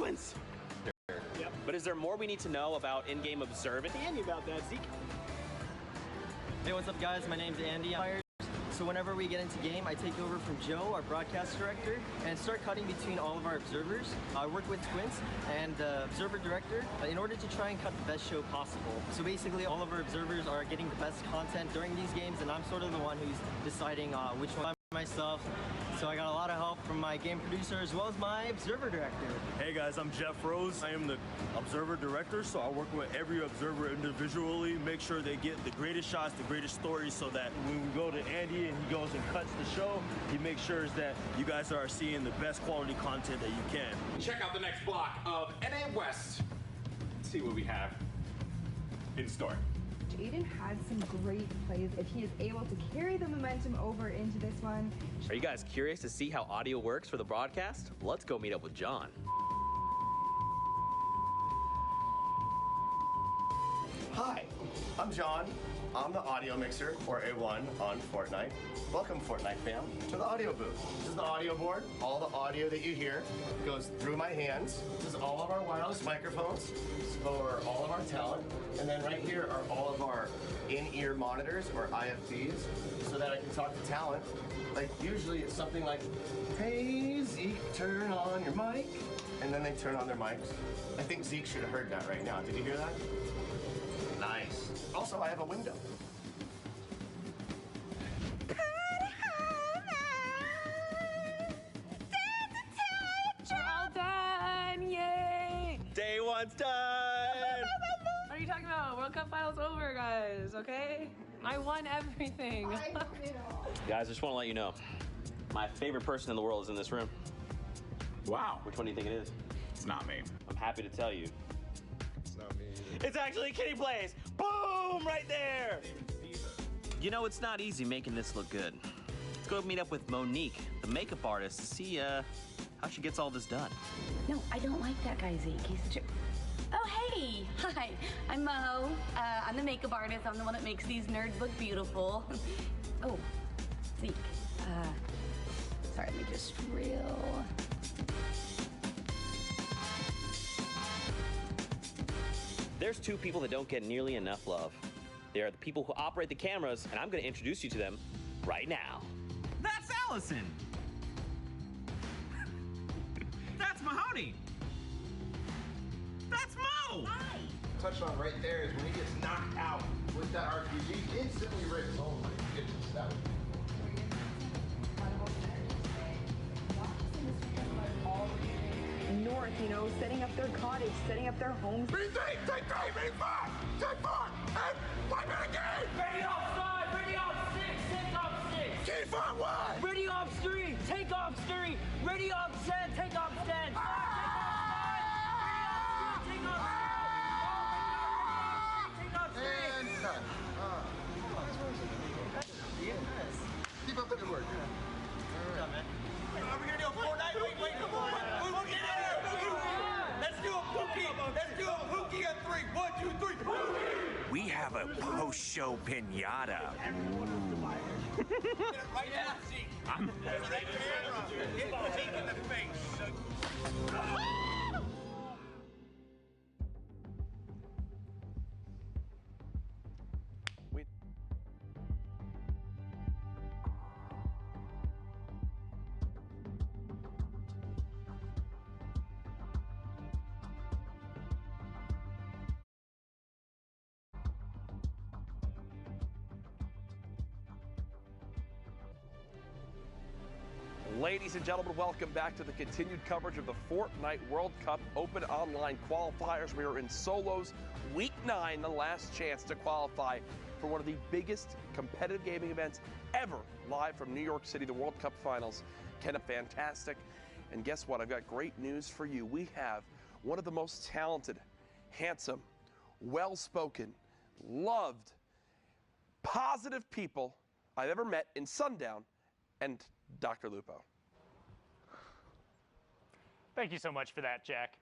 Twins. Yep. But is there more we need to know about in-game observing? Andy about that, Zeke. Hey, what's up guys? My name's Andy. So whenever we get into game, I take over from Joe, our broadcast director, and start cutting between all of our observers. I work with Twins and the observer director in order to try and cut the best show possible. So basically all of our observers are getting the best content during these games, and I'm sort of the one who's deciding which one myself. So I got a lot of help from my game producer as well as my observer director. Hey guys, I'm Jeff Rose. I am the observer director, so I work with every observer individually, make sure they get the greatest shots, the greatest stories, so that when we go to Andy and he goes and cuts the show, he makes sure that you guys are seeing the best quality content that you can. Check out the next block of NA West. Let's see what we have in store. Aiden had some great plays. If he is able to carry the momentum over into this one. Are you guys curious to see how audio works for the broadcast? Let's go meet up with John. Hi, I'm John. I'm the audio mixer, or A1, on Fortnite. Welcome, Fortnite fam, to the audio booth. This is the audio board. All the audio that you hear goes through my hands. This is all of our wireless microphones for all of our talent. And then right here are all of our in-ear monitors, or IFBs, so that I can talk to talent. Like, usually it's something like, hey, Zeke, turn on your mic. And then they turn on their mics. I think Zeke should have heard that right now. Did you hear that? Nice. Also, I have a window. All done! Yay! Day one's done! What are you talking about? World Cup finals over, guys, okay? I won everything. Guys, I just want to let you know, my favorite person in the world is in this room. Wow. Which one do you think it is? It's not me. I'm happy to tell you. It's not me. It's actually Kitty Plays! Boom! Right there! You know, it's not easy making this look good. Let's go meet up with Monique, the makeup artist, to see how she gets all this done. No, I don't like that guy, Zeke. He's such a... Oh, hey! Hi, I'm Mo. I'm the makeup artist. I'm the one that makes these nerds look beautiful. Oh, Zeke. Sorry, let me just reel. There's two people that don't get nearly enough love. They are the people who operate the cameras, and I'm going to introduce you to them right now. That's Allison. That's Mahoney. That's Mo. Hi. Touched on right there is when he gets knocked out with that RPG, instantly rips. Oh my goodness, that was North, you know, setting up their cottage, setting up their homes. ready 3, take 3, ready 5, take 4, and 5 minute game! Ready off 5, ready off 6, take off 6. Keep on 1! Ready off 3, take off 3. Ready off 10, take off 10. Take off 5, take off 6. Take off 3. And cut. Keep up the good work. Are we gonna do a Fortnite? Wait, come on. We'll get in here. Let's do a pookie. Let's do a pookie on 3. 1, 2, 3. Pookie! We have a post-show pinata. Get it right now, Zeke. I'm right camera. Hit Zeke in the face. Ladies and gentlemen, welcome back to the continued coverage of the Fortnite World Cup Open Online Qualifiers. We are in solos, week 9, the last chance to qualify for one of the biggest competitive gaming events ever, live from New York City, the World Cup Finals. Ken, fantastic. And guess what? I've got great news for you. We have one of the most talented, handsome, well-spoken, loved, positive people I've ever met in Sundown, and Dr. Lupo. Thank you so much for that, Jack.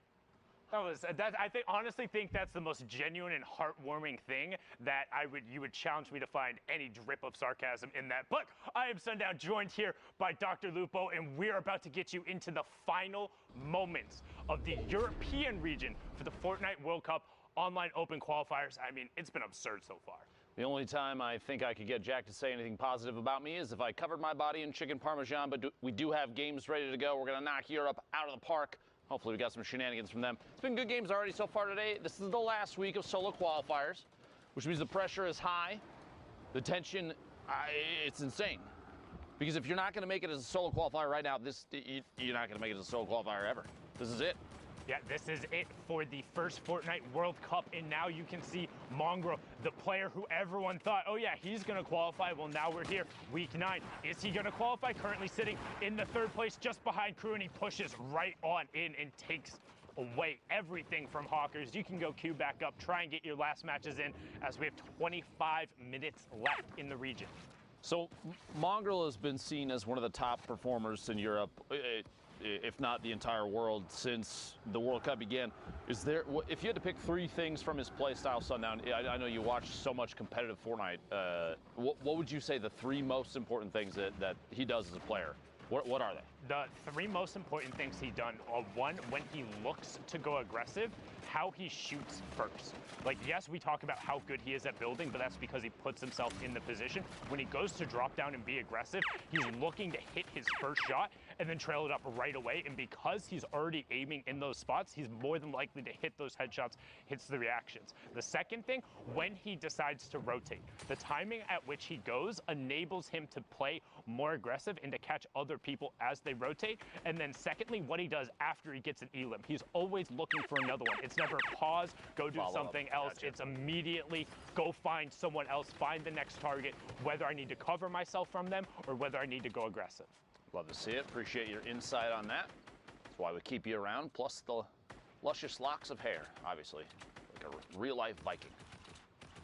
Honestly think that's the most genuine and heartwarming thing that you would challenge me to find any drip of sarcasm in that. But I am Sundown, joined here by Dr. Lupo, and we're about to get you into the final moments of the European region for the Fortnite World Cup online open qualifiers. I mean, it's been absurd so far. The only time I think I could get Jack to say anything positive about me is if I covered my body in chicken parmesan, but we do have games ready to go. We're going to knock Europe out of the park. Hopefully we got some shenanigans from them. It's been good games already so far today. This is the last week of solo qualifiers, which means the pressure is high. The tension, it's insane. Because if you're not going to make it as a solo qualifier right now, you're not going to make it as a solo qualifier ever. This is it. Yeah, this is it for the first Fortnite World Cup, and now you can see Mongrel, the player who everyone thought, oh yeah, he's going to qualify. Well, now we're here, week 9. Is he going to qualify? Currently sitting in the 3rd place just behind Crew, and he pushes right on in and takes away everything from Hawkers. You can go queue back up, try and get your last matches in, as we have 25 minutes left in the region. So Mongrel has been seen as one of the top performers in Europe, if not the entire world, since the World Cup began. If you had to pick 3 things from his play style, Sundown, I know you watch so much competitive Fortnite, what would you say the 3 most important things that he does as a player? What are they? The 3 most important things he done are, 1, when he looks to go aggressive, how he shoots first. Like, yes, we talk about how good he is at building, but that's because he puts himself in the position. When he goes to drop down and be aggressive, he's looking to hit his first shot and then trail it up right away. And because he's already aiming in those spots, he's more than likely to hit those headshots, hits the reactions. The second thing, when he decides to rotate, the timing at which he goes enables him to play more aggressive and to catch other people as they rotate. And then secondly, what he does after he gets an elim. He's always looking for another one. It's never pause, go do something else. Gotcha. It's immediately go find someone else, find the next target, whether I need to cover myself from them or whether I need to go aggressive. Love to see it. Appreciate your insight on that. That's why we keep you around, plus the luscious locks of hair, obviously, like a real-life Viking.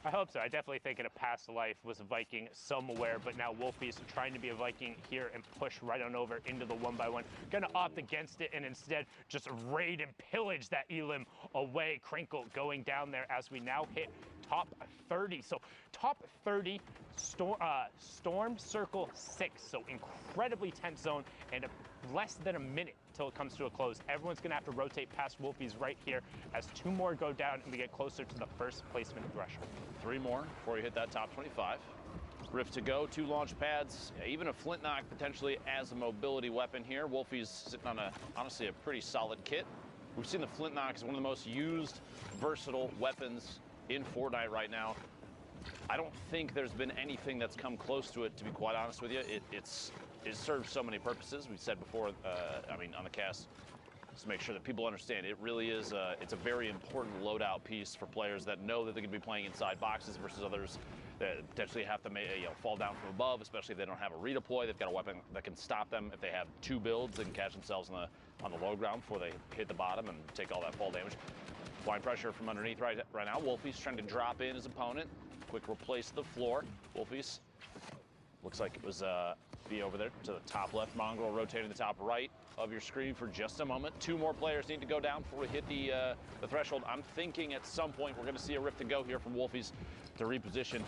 I hope so. I definitely think in a past life was a Viking somewhere, but now Wolfie's trying to be a Viking here and push right on over into the 1x1. Gonna opt against it and instead just raid and pillage that elim away. Crinkle going down there as we now hit top 30. So top 30, Storm Circle 6. So incredibly tense zone and less than a minute till it comes to a close. Everyone's gonna have to rotate past Wolfie's right here as 2 more go down and we get closer to the first placement threshold. 3 more before you hit that top 25. Rift to go, 2 launch pads, even a flint knock potentially as a mobility weapon here. Wolfie's sitting on honestly a pretty solid kit. We've seen the flint knock as one of the most used, versatile weapons in Fortnite right now. I don't think there's been anything that's come close to it, to be quite honest with you. It serves so many purposes. We said before, on the cast, just to make sure that people understand, it really is, it's a very important loadout piece for players that know that they're going to be playing inside boxes versus others that potentially have to fall down from above, especially if they don't have a redeploy. They've got a weapon that can stop them. If they have 2 builds, they can catch themselves on the low ground before they hit the bottom and take all that fall damage. Applying pressure from underneath right now. Wolfie's trying to drop in his opponent. Quick replace the floor. Wolfie's looks like it was be over there to the top left. Mongrel rotating the top right of your screen for just a moment. 2 more players need to go down before we hit the threshold. I'm thinking at some point we're going to see a rift to go here from Wolfie's to reposition.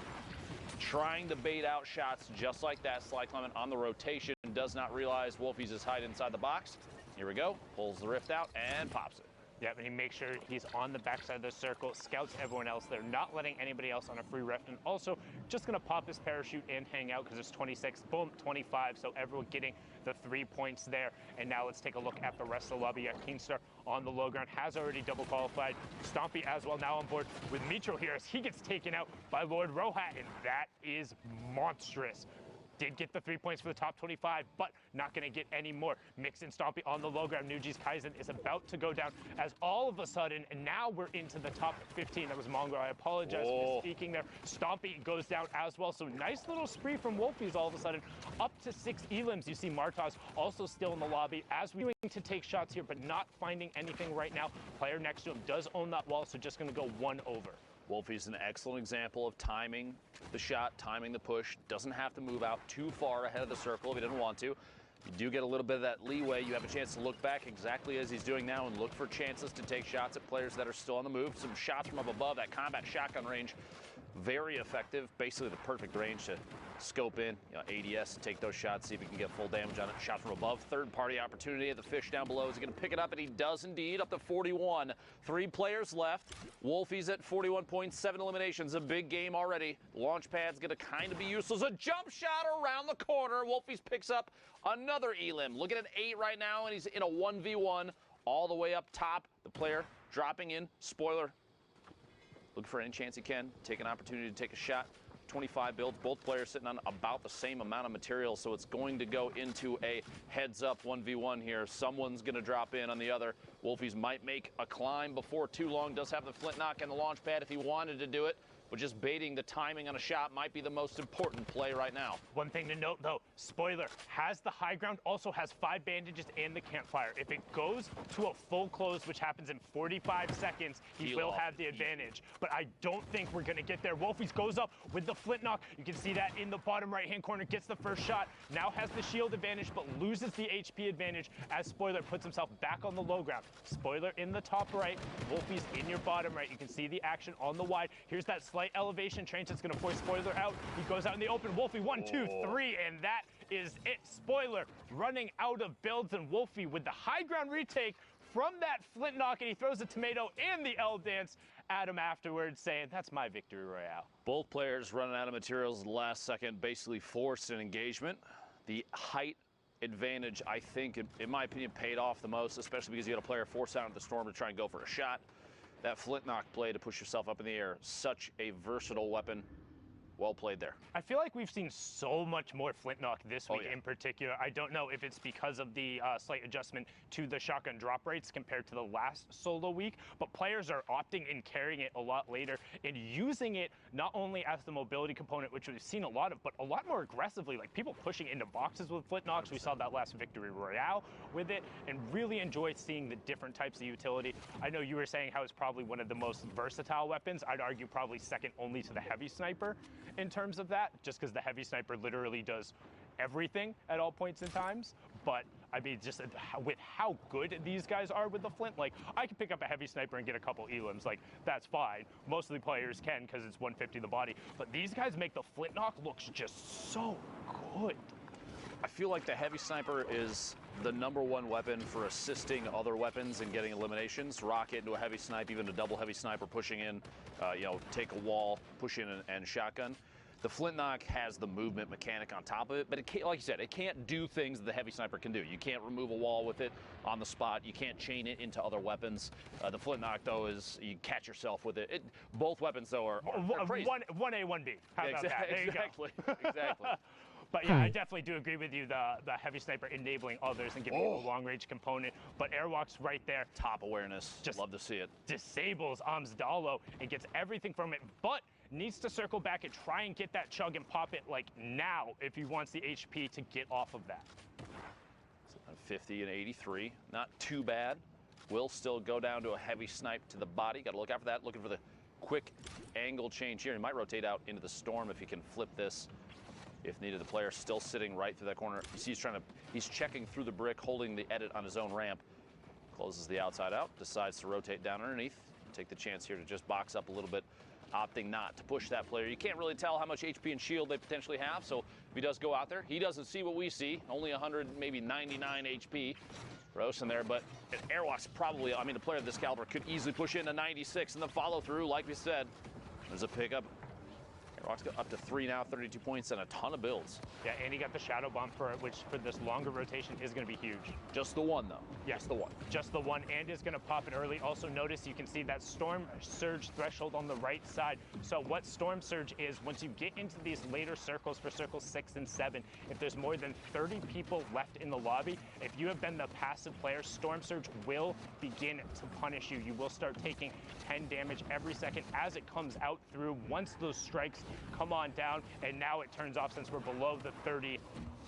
Trying to bait out shots just like that. Sly Clement on the rotation. Does not realize Wolfie's is hiding inside the box. Here we go. Pulls the rift out and pops it. Yep, and he makes sure he's on the backside of the circle, scouts everyone else. They're not letting anybody else on a free rift, and also just going to pop his parachute and hang out because it's 26, boom, 25, so everyone getting the 3 points there. And now let's take a look at the rest of the lobby. Keenstar on the low ground has already double qualified. Stompy as well now on board with Mitro here as he gets taken out by Lord Rohat, and that is monstrous. Did get the 3 points for the top 25, but not going to get any more. Mix and Stompy on the low ground. Nuji's Kaizen is about to go down as all of a sudden, and now we're into the top 15. That was Mongrel. I apologize for speaking there. Stompy goes down as well. So nice little spree from Wolfies all of a sudden. Up to 6 elims. You see Martaz also still in the lobby as we're going to take shots here, but not finding anything right now. Player next to him does own that wall, so just going to go 1 over. Wolfie's an excellent example of timing the shot, timing the push. Doesn't have to move out too far ahead of the circle if he doesn't want to. You do get a little bit of that leeway. You have a chance to look back exactly as he's doing now and look for chances to take shots at players that are still on the move. Some shots from up above, that combat shotgun range, very effective. Basically the perfect range to scope in, ADS, take those shots, see if he can get full damage on it. Shot from above, third-party opportunity at the fish down below. Is he going to pick it up? And he does indeed, up to 41. 3 players left. Wolfie's at 41 points, 7 eliminations. A big game already. Launch pad's going to kind of be useless. A jump shot around the corner. Wolfie's picks up another elim. Looking at 8 right now, and he's in a 1v1 all the way up top. The player dropping in. Spoiler. Looking for any chance he can. Take an opportunity to take a shot. 25 builds, both players sitting on about the same amount of material, so it's going to go into a heads-up 1v1 here. Someone's going to drop in on the other. Wolfies might make a climb before too long. Does have the flint knock and the launch pad if he wanted to do it, but just baiting the timing on a shot might be the most important play right now. One thing to note, though, spoiler, has the high ground, also has 5 bandages and the campfire. If it goes to a full close, which happens in 45 seconds, he will have the advantage. But I don't think we're going to get there. Wolfies goes up with the flint knock. You can see that in the bottom right-hand corner, gets the first shot. Now has the shield advantage, but loses the HP advantage as Spoiler puts himself back on the low ground. Spoiler in the top right, Wolfies in your bottom right. You can see the action on the wide. Here's that slight elevation change that's going to force Spoiler out. He goes out in the open. Wolfie, 1, 2, 3, and that is it. Spoiler running out of builds, and Wolfie with the high ground retake from that flint knock, and he throws a tomato and the L dance at him afterwards, saying, that's my victory royale. Both players running out of materials at the last second, basically forced an engagement. The height advantage, I think, in my opinion, paid off the most, especially because you had a player forced out of the storm to try and go for a shot. That flint knock play to push yourself up in the air, such a versatile weapon. Well played there. I feel like we've seen so much more flint knock this week in particular. I don't know if it's because of the slight adjustment to the shotgun drop rates compared to the last solo week, but players are opting and carrying it a lot later and using it not only as the mobility component, which we've seen a lot of, but a lot more aggressively, like people pushing into boxes with flint knocks. We saw that last victory royale with it, and really enjoyed seeing the different types of utility. I know you were saying how it's probably one of the most versatile weapons. I'd argue probably second only to the heavy sniper in terms of that, just because the heavy sniper literally does everything at all points in times. But I mean, just with how good these guys are with the flint, like I can pick up a heavy sniper and get a couple elims, like that's fine. Most of the players can because it's 150 the body, but these guys make the flint knock looks just so good. I feel like the heavy sniper is the #1 weapon for assisting other weapons and getting eliminations. Rocket into a heavy snipe, even a double heavy sniper pushing in, take a wall, push in and shotgun. The flint knock has the movement mechanic on top of it, but it can't, like you said, it can't do things that the heavy sniper can do. You can't remove a wall with it on the spot. You can't chain it into other weapons. The flint knock, though, is you catch yourself with it. Both weapons, though, are crazy. 1A, 1B. How about that? There exactly. You go. Exactly. But yeah, I definitely do agree with you, the heavy sniper enabling others and giving you a long-range component. But Airwalk's right there. Top awareness. Just love to see it. Disables Amsdalo and gets everything from it, but needs to circle back and try and get that chug and pop it like now if he wants the HP to get off of that. 50 and 83, not too bad. Will still go down to a heavy snipe to the body. Got to look out for that, looking for the quick angle change here. He might rotate out into the storm if he can flip this if needed. The player still sitting right through that corner. You see he's checking through the brick, holding the edit on his own ramp. Closes the outside out, decides to rotate down underneath. Take the chance here to just box up a little bit, opting not to push that player. You can't really tell how much HP and shield they potentially have, so if he does go out there, he doesn't see what we see. Only 100, maybe 99 HP. Roast in there, but Airwalk's probably, I mean, the player of this caliber could easily push in a 96 in the follow-through, like we said. There's a pickup. Airwalk's got up to 3 now, 32 points, and a ton of builds. Yeah, and he got the shadow bomb for it, which for this longer rotation is going to be huge. Just the one, though. Yeah. Just the one. Just the one, and is going to pop it early. Also notice you can see that Storm Surge threshold on the right side. So what Storm Surge is, once you get into these later circles for circles 6 and 7, if there's more than 30 people left in the lobby, if you have been the passive player, Storm Surge will begin to punish you. You will start taking 10 damage every second as it comes out through. Once those strikes come on down, and now it turns off since we're below the 30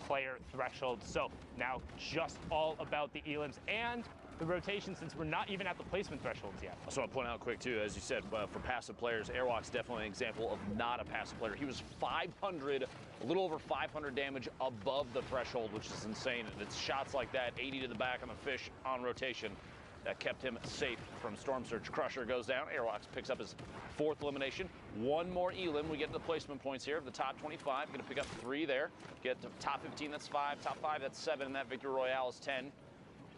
player threshold. So now just all about the elims, and the rotation since we're not even at the placement thresholds yet. I just want to point out quick, too, as you said, for passive players, Airwalk's definitely an example of not a passive player. He was 500, a little over 500 damage above the threshold, which is insane. And it's shots like that, 80 to the back on the fish on rotation, that kept him safe from Storm Surge. Crusher goes down. Airwalks picks up his 4th elimination. One more elim. We get to the placement points here. The top 25, going to pick up 3 there. Get to top 15, that's 5. Top 5, that's 7. And that Victory Royale is 10.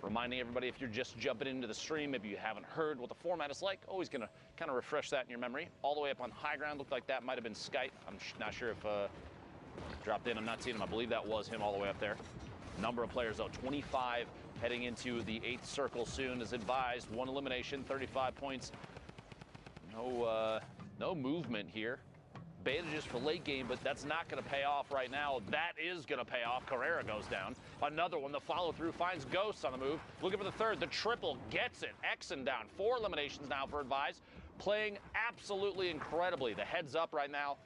Reminding everybody, if you're just jumping into the stream, maybe you haven't heard what the format is like, always going to kind of refresh that in your memory. All the way up on high ground, looked like that might have been Skype. I'm not sure if dropped in. I'm not seeing him. I believe that was him all the way up there. Number of players, though, 25 heading into the 8th circle soon, as advised. 1 elimination, 35 points. No movement here. Bandages for late game, but that's not going to pay off right now. That is going to pay off. Carrera goes down. Another one. The follow-through finds Ghosts on the move. Looking for the 3rd. The triple gets it. Exon down. 4 eliminations now for Advise. Playing absolutely incredibly. The heads up right now.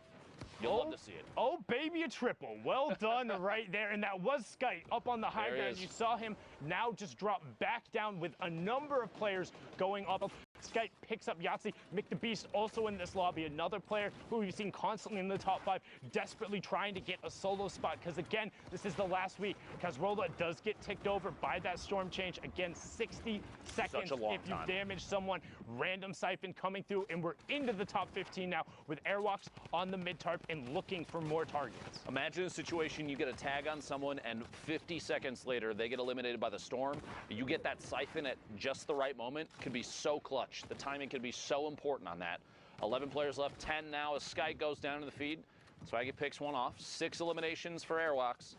You'll love to see it. Oh, baby, a triple. Well done right there. And that was Skype up on the high ground. You saw him now just drop back down with a number of players going up. Skype picks up Yahtzee. Mick the Beast also in this lobby. Another player who we've seen constantly in the top 5, desperately trying to get a solo spot. Because again, this is the last week. Kazrola does get ticked over by that storm change. Again, 60 seconds if you damage someone. Random siphon coming through, and we're into the top 15 now with Airwalks on the mid-tarp and looking for more targets. Imagine a situation you get a tag on someone and 50 seconds later they get eliminated by the storm. You get that siphon at just the right moment. Could be so clutch. The timing can be so important on that. 11 players left, 10 now as Sky goes down to the feed. Swaggy picks one off. 6 eliminations for Airwalks.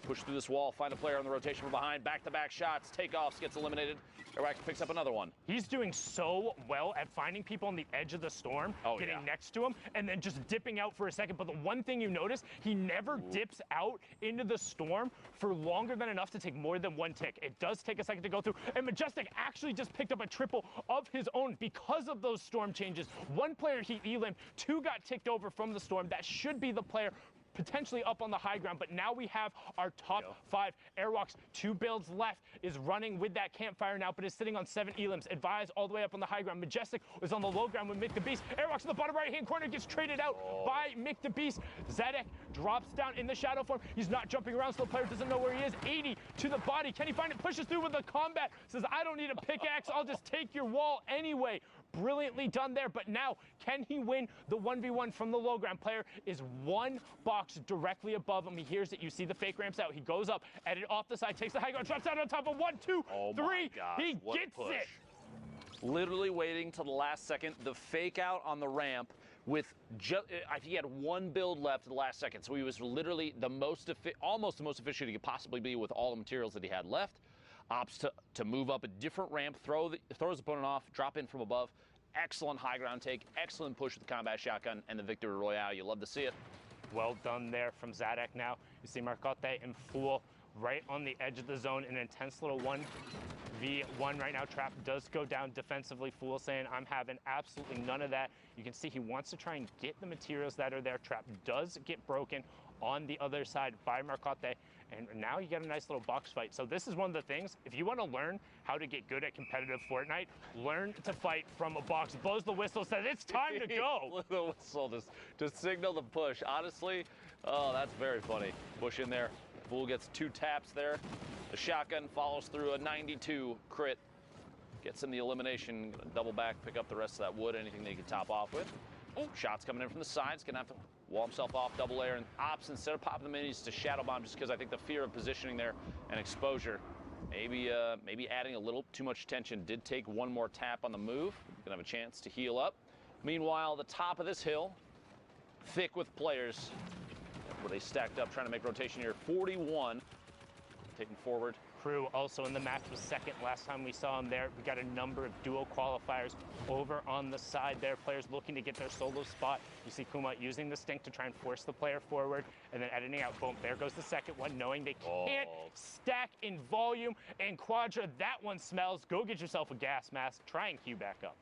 Push through this wall, find a player on the rotation from behind. Back-to-back shots, takeoffs, gets eliminated. Airwalks picks up another one. He's doing so well at finding people on the edge of the storm, getting next to him, and then just dipping out for a second. But the one thing you notice, he never dips out into the storm for longer than enough to take more than 1 tick. It does take a second to go through, and Majestic actually just picked up a triple of his own because of those storm changes. 1 player he elimed, 2 got ticked over from the storm. That should be the player potentially up on the high ground, but now we have our top 5. Airwalks, 2 builds left, is running with that campfire now, but is sitting on 7 elims. Advise all the way up on the high ground. Majestic was on the low ground with Mick the Beast. Airwalks in the bottom right-hand corner gets traded out by Mick the Beast. Zedek drops down in the shadow form. He's not jumping around, so the player doesn't know where he is. 80 to the body. Can he find it? Pushes through with the combat. Says, I don't need a pickaxe. I'll just take your wall anyway. Brilliantly done there, but now can he win the 1v1 from the low ground? Player is 1 box directly above him. He hears it. You see the fake ramps out. He goes up, edit off the side, takes the high ground, drops down on top of 1, 2, 3. He gets it. Literally waiting till the last second. The fake out on the ramp with he had 1 build left at the last second. So he was literally almost the most efficient he could possibly be with all the materials that he had left. Opts to move up a different ramp, throws the opponent off, drop in from above. Excellent high ground take, excellent push with the combat shotgun, and the Victory Royale. You love to see it. Well done there from Zadek now. You see Marcotte and Fool right on the edge of the zone. An intense little 1v1 right now. Trap does go down defensively. Fool saying, I'm having absolutely none of that. You can see he wants to try and get the materials that are there. Trap does get broken on the other side by Marcotte. And now you get a nice little box fight. So this is one of the things, if you want to learn how to get good at competitive Fortnite, learn to fight from a box. Blows the whistle, says it's time to go. The whistle to signal the push. Honestly, oh, that's very funny. Push in there. Fool gets 2 taps there. The shotgun follows through a 92 crit. Gets him the elimination. Gonna double back, pick up the rest of that wood, anything that he can top off with. Oh, shots coming in from the sides. Gonna have to wall himself off, double air, and Ops, instead of popping the minis, to shadow bomb, just because I think the fear of positioning there and exposure. Maybe adding a little too much tension. Did take 1 more tap on the move. Gonna have a chance to heal up. Meanwhile, the top of this hill, thick with players. Where they stacked up, trying to make rotation here. 41, taking forward. Crew also in the match was second last time we saw him there. We got a number of dual qualifiers over on the side there. Players looking to get their solo spot. You see Kuma using the stink to try and force the player forward and then editing out. Boom, there goes the second one, knowing they can't stack in volume. And Quadra, that one smells. Go get yourself a gas mask. Try and queue back up.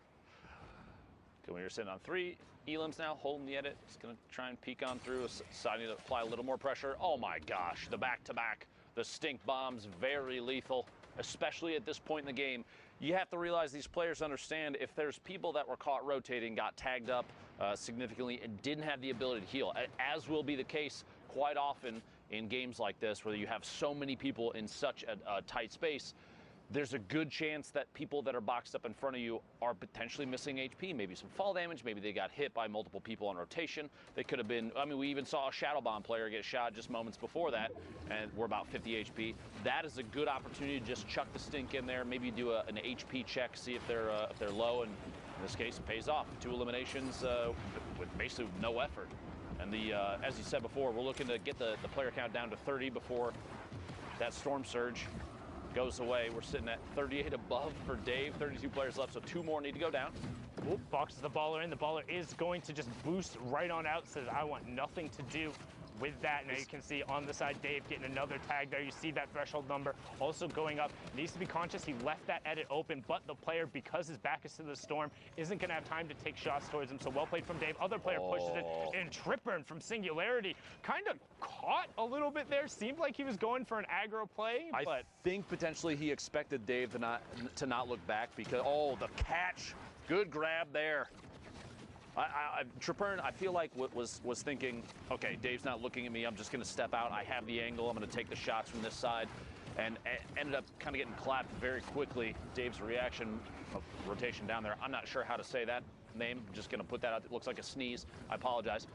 When you're sitting on 3 elims now, holding the edit. Just going to try and peek on through, deciding to apply a little more pressure. Oh my gosh, the back-to-back. The stink bombs, very lethal. especially at this point in the game. You have to realize these players understand if there's people that were caught rotating, got tagged up significantly, and didn't have the ability to heal, as will be the case quite often in games like this where you have so many people in such a tight space. There's a good chance that people that are boxed up in front of you are potentially missing HP, maybe some fall damage, maybe they got hit by multiple people on rotation. They could have been, I mean, we even saw a Shadow Bomb player get shot just moments before that, and we're about 50 HP. That is a good opportunity to just chuck the stink in there, maybe do an HP check, see if they're low, and in this case, it pays off. 2 eliminations with basically no effort. And as you said before, we're looking to get the player count down to 30 before that storm surge goes away. We're sitting at 38 above for Dave, 32 players left, so 2 more need to go down. Oop, boxes the baller in. The baller is going to just boost right on out, says I want nothing to do with that. Now you can see on the side, Dave getting another tag there. You see that threshold number also going up. Needs to be conscious. He left that edit open, but the player, because his back is to the storm, isn't going to have time to take shots towards him. So well played from Dave. Other player pushes it, and Tripburn from Singularity kind of caught a little bit there. Seemed like he was going for an aggro play, but I think potentially he expected Dave to not look back because, the catch. Good grab there. Tripburn, I feel like was thinking, okay, Dave's not looking at me. I'm just going to step out. I have the angle. I'm going to take the shots from this side, and ended up kind of getting clapped very quickly. Dave's reaction of rotation down there. I'm not sure how to say that name. I'm just going to put that out. It looks like a sneeze. I apologize.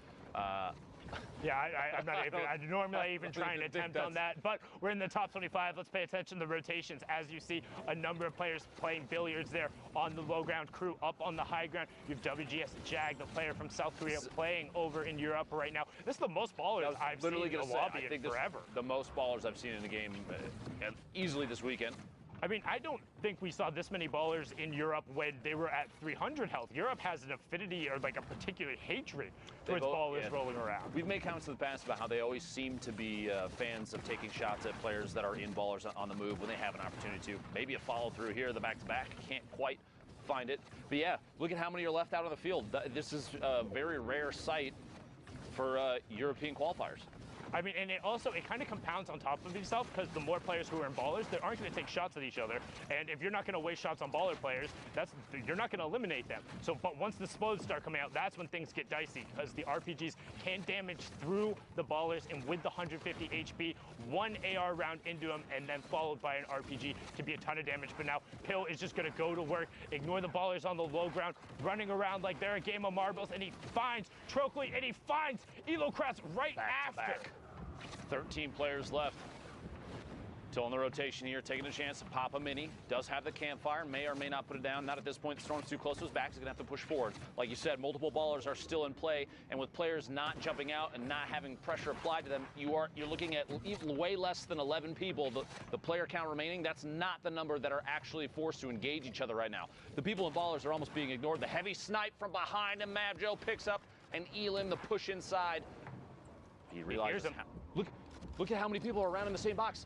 Yeah, I'm not even, I normally even try and attempt on that, but we're in the top 25. Let's pay attention to the rotations. As you see, a number of players playing billiards there on the low ground, crew up on the high ground. You have WGS Jag, the player from South Korea, playing over in Europe right now. This is the most ballers I've seen in the lobby in forever. The most ballers I've seen in a game easily this weekend. I mean, I don't think we saw this many ballers in Europe when they were at 300 health. Europe has an affinity or like a particular hatred towards ballers rolling around. We've made comments in the past about how they always seem to be fans of taking shots at players that are in ballers on the move when they have an opportunity to. Maybe a follow through here, the back-to-back, can't quite find it. But yeah, look at how many are left out on the field. This is a very rare sight for European qualifiers. I mean, and it kind of compounds on top of itself because the more players who are in ballers, they aren't going to take shots at each other. And if you're not going to waste shots on baller players, you're not going to eliminate them. So, but once the explodes start coming out, that's when things get dicey because the RPGs can damage through the ballers, and with the 150 HP, 1 AR round into them and then followed by an RPG can be a ton of damage. But now Pill is just going to go to work, ignore the ballers on the low ground, running around like they're a game of marbles, and he finds Trockley and he finds Elocrats right after. 13 players left. Still in the rotation here, taking a chance to pop a mini. Does have the campfire, may or may not put it down. Not at this point, the storm's too close to his back. He's gonna have to push forward. Like you said, multiple ballers are still in play, and with players not jumping out and not having pressure applied to them, you're looking at way less than 11 people. The player count remaining, that's not the number that are actually forced to engage each other right now. The people in ballers are almost being ignored. The heavy snipe from behind, and Mavjo picks up an Elim, the push inside. He realizes, look at how many people are around in the same box.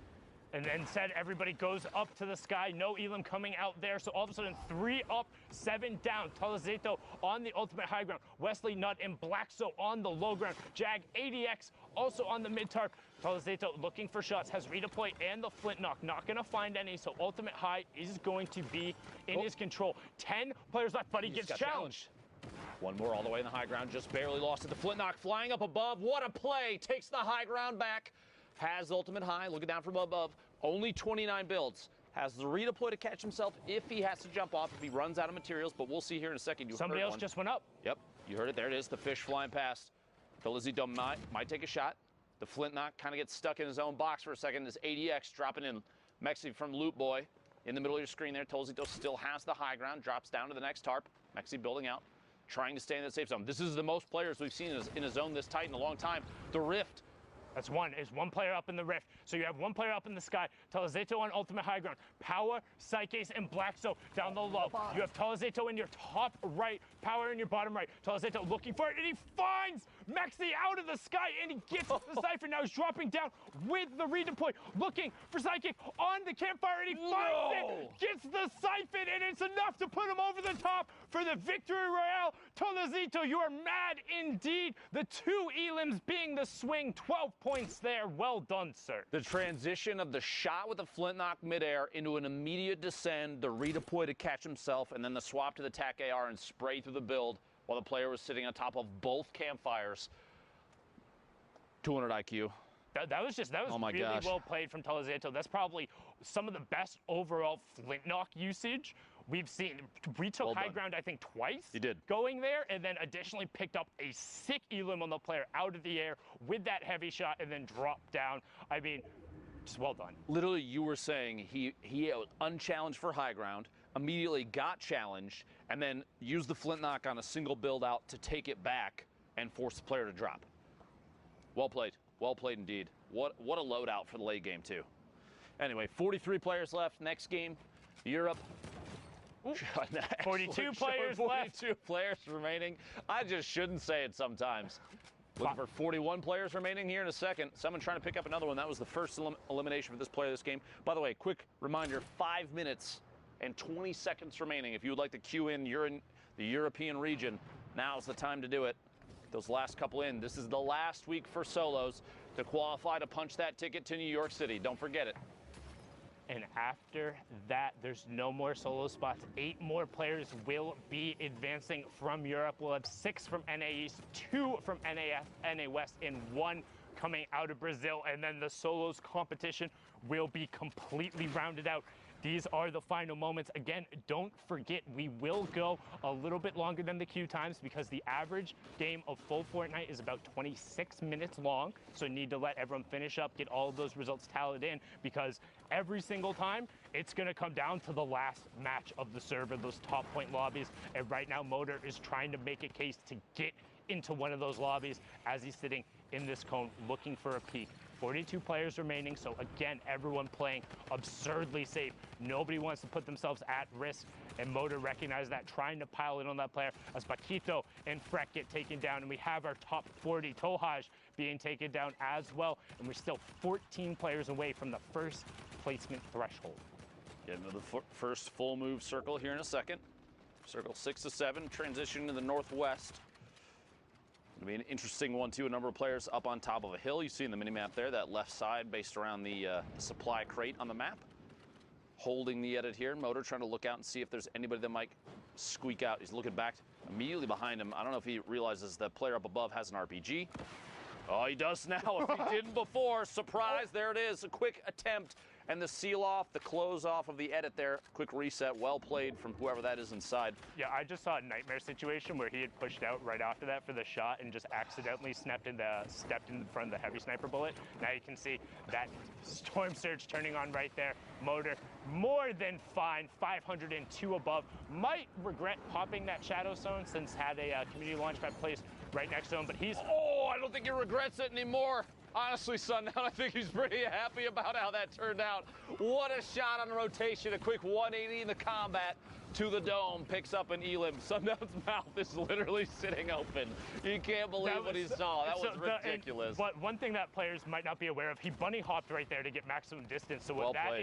And instead, everybody goes up to the sky. No Elim coming out there. So all of a sudden, 3 up, 7 down. Talazeto on the ultimate high ground. Wesley Nutt and Blackso on the low ground. Jag ADX also on the mid tarp. Talazeto looking for shots, has redeploy and the flint knock. Not going to find any, so ultimate high is going to be in his control. 10 players left, but he gets challenged. One more all the way in the high ground, just barely lost it. The flint knock flying up above. What a play! Takes the high ground back. Has ultimate high, looking down from above. Only 29 builds. Has the redeploy to catch himself if he has to jump off, if he runs out of materials, but we'll see here in a second. Somebody else just went up. Yep, you heard it. There it is, the fish flying past. Felizito might take a shot. The flint knock kind of gets stuck in his own box for a second. This ADX dropping in. Mexi from Loot Boy in the middle of your screen there. Tolzito still has the high ground, drops down to the next tarp. Mexi building out, trying to stay in the safe zone. This is the most players we've seen in a zone this tight in a long time. The Rift. That's one. Is one player up in the rift. So you have one player up in the sky. Talazeto on ultimate high ground. Power, Psyches, and Blackso down the low. You have Talazeto in your top right. Power in your bottom right. Talazeto looking for it, and he finds Mexi out of the sky, and he gets the Cypher. Now he's dropping down with the redeploy, looking for Psychic on the campfire, and he finds it. Gets the Siphon, and it's enough to put him over the top for the victory royale. Talazito, you are mad indeed. The 2 Elims being the swing, 12 points. points there. Well done, sir. The transition of the shot with the flintlock midair into an immediate descend, the redeploy to catch himself, and then the swap to the TAC AR and spray through the build while the player was sitting on top of both campfires. 200 IQ. That was oh my really gosh. well played from Telezato. That's probably some of the best overall flintlock usage we've seen. We took high ground, I think, twice. He did. Going there, and then additionally picked up a sick elim on the player out of the air with that heavy shot and then dropped down. I mean, just well done. Literally, you were saying he was unchallenged for high ground, immediately got challenged, and then used the flintlock on a single build out to take it back and force the player to drop. Well played. Well played indeed. What a loadout for the late game, too. Anyway, 43 players left. Next game, Europe. 42 players left. 42 players remaining. I just shouldn't say it sometimes. Looking for 41 players remaining here in a second. Someone trying to pick up another one. That was the first elimination for this player this game. By the way, quick reminder, 5 minutes and 20 seconds remaining. If you would like to queue in, you're in the European region, now's the time to do it. Those last couple in. This is the last week for solos to qualify to punch that ticket to New York City. Don't forget it. And after that, there's no more solo spots. 8 more players will be advancing from Europe. We'll have 6 from NA East, 2 from NA West, and 1 coming out of Brazil. And then the solos competition will be completely rounded out. These are the final moments. Again, don't forget, we will go a little bit longer than the queue times because the average game of full Fortnite is about 26 minutes long. So need to let everyone finish up, get all of those results tallied in, because every single time it's going to come down to the last match of the server, those top point lobbies. And right now, Motor is trying to make a case to get into one of those lobbies as he's sitting in this cone looking for a peek. 42 players remaining, so again, everyone playing absurdly safe. Nobody wants to put themselves at risk, and Motor recognized that, trying to pile in on that player as Paquito and Freck get taken down, and we have our top 40, Tohaj, being taken down as well, and we're still 14 players away from the first placement threshold. Get into the first full move circle here in a second. Circle 6 to 7, transition to the northwest. It'll be an interesting one, too. A number of players up on top of a hill. You see in the mini-map there, that left side based around the supply crate on the map. Holding the edit here. Motor trying to look out and see if there's anybody that might squeak out. He's looking back immediately behind him. I don't know if he realizes the player up above has an RPG. Oh, he does now. If he didn't before, surprise, there it is. A quick attempt. And the seal off, the close off of the edit there. Quick reset, well played from whoever that is inside. Yeah, I just saw a nightmare situation where he had pushed out right after that for the shot and just accidentally stepped in front of the heavy sniper bullet. Now you can see that storm surge turning on right there. Motor more than fine, 502 above. Might regret popping that shadow zone since had a community launchpad placed right next to him, but he's... Oh, I don't think he regrets it anymore. Honestly, Sundown, I think he's pretty happy about how that turned out. What a shot on rotation, a quick 180 in the combat to the dome, picks up an elim. Sundown's mouth is literally sitting open. You can't believe what he saw. That was ridiculous. But one thing that players might not be aware of, he bunny hopped right there to get maximum distance. So what that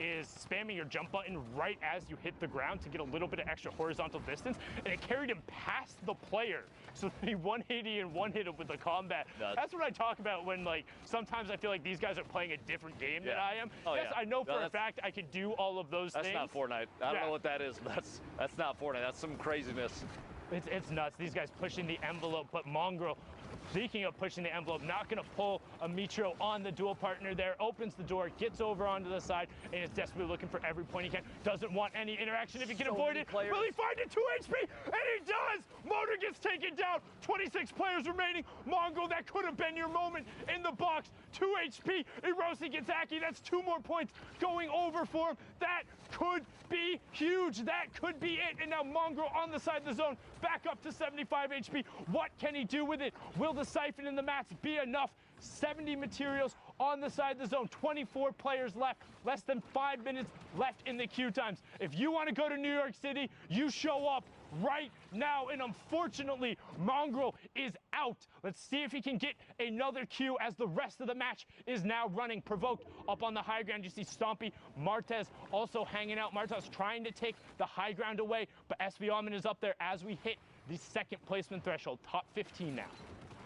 is spamming your jump button right as you hit the ground to get a little bit of extra horizontal distance, and it carried him past the player. So he 180 and one hit him with the combat. That's what I talk about when, like, sometimes I feel like these guys are playing a different game than I am. Oh, yes, yeah. I know for a fact I can do all of those things. That's not Fortnite. I don't know what that is, but that's not Fortnite. That's some craziness. It's nuts. These guys pushing the envelope, but Mongrel, speaking of pushing the envelope, not going to pull a Mitro on the dual partner there, opens the door, gets over onto the side, and is desperately looking for every point he can. Doesn't want any interaction if he can avoid it. Will he find it? 2 HP? And he does! Motor gets taken down. 26 players remaining. Mongrel, that could have been your moment in the box. 2 HP. Erosi gets Aki. That's 2 more points going over for him. That could be huge. That could be it. And now Mongrel on the side of the zone, back up to 75 HP. What can he do with it? Will the siphon in the mats be enough? 70 materials on the side of the zone. 24 players left. Less than 5 minutes left in the queue times. If you want to go to New York City, you show up right now. And unfortunately, Mongrel is out. Let's see if he can get another queue as the rest of the match is now running. Provoked up on the high ground. You see Stompy, Martez also hanging out. Martez trying to take the high ground away, but SV Alman is up there as we hit the second placement threshold. Top 15 now.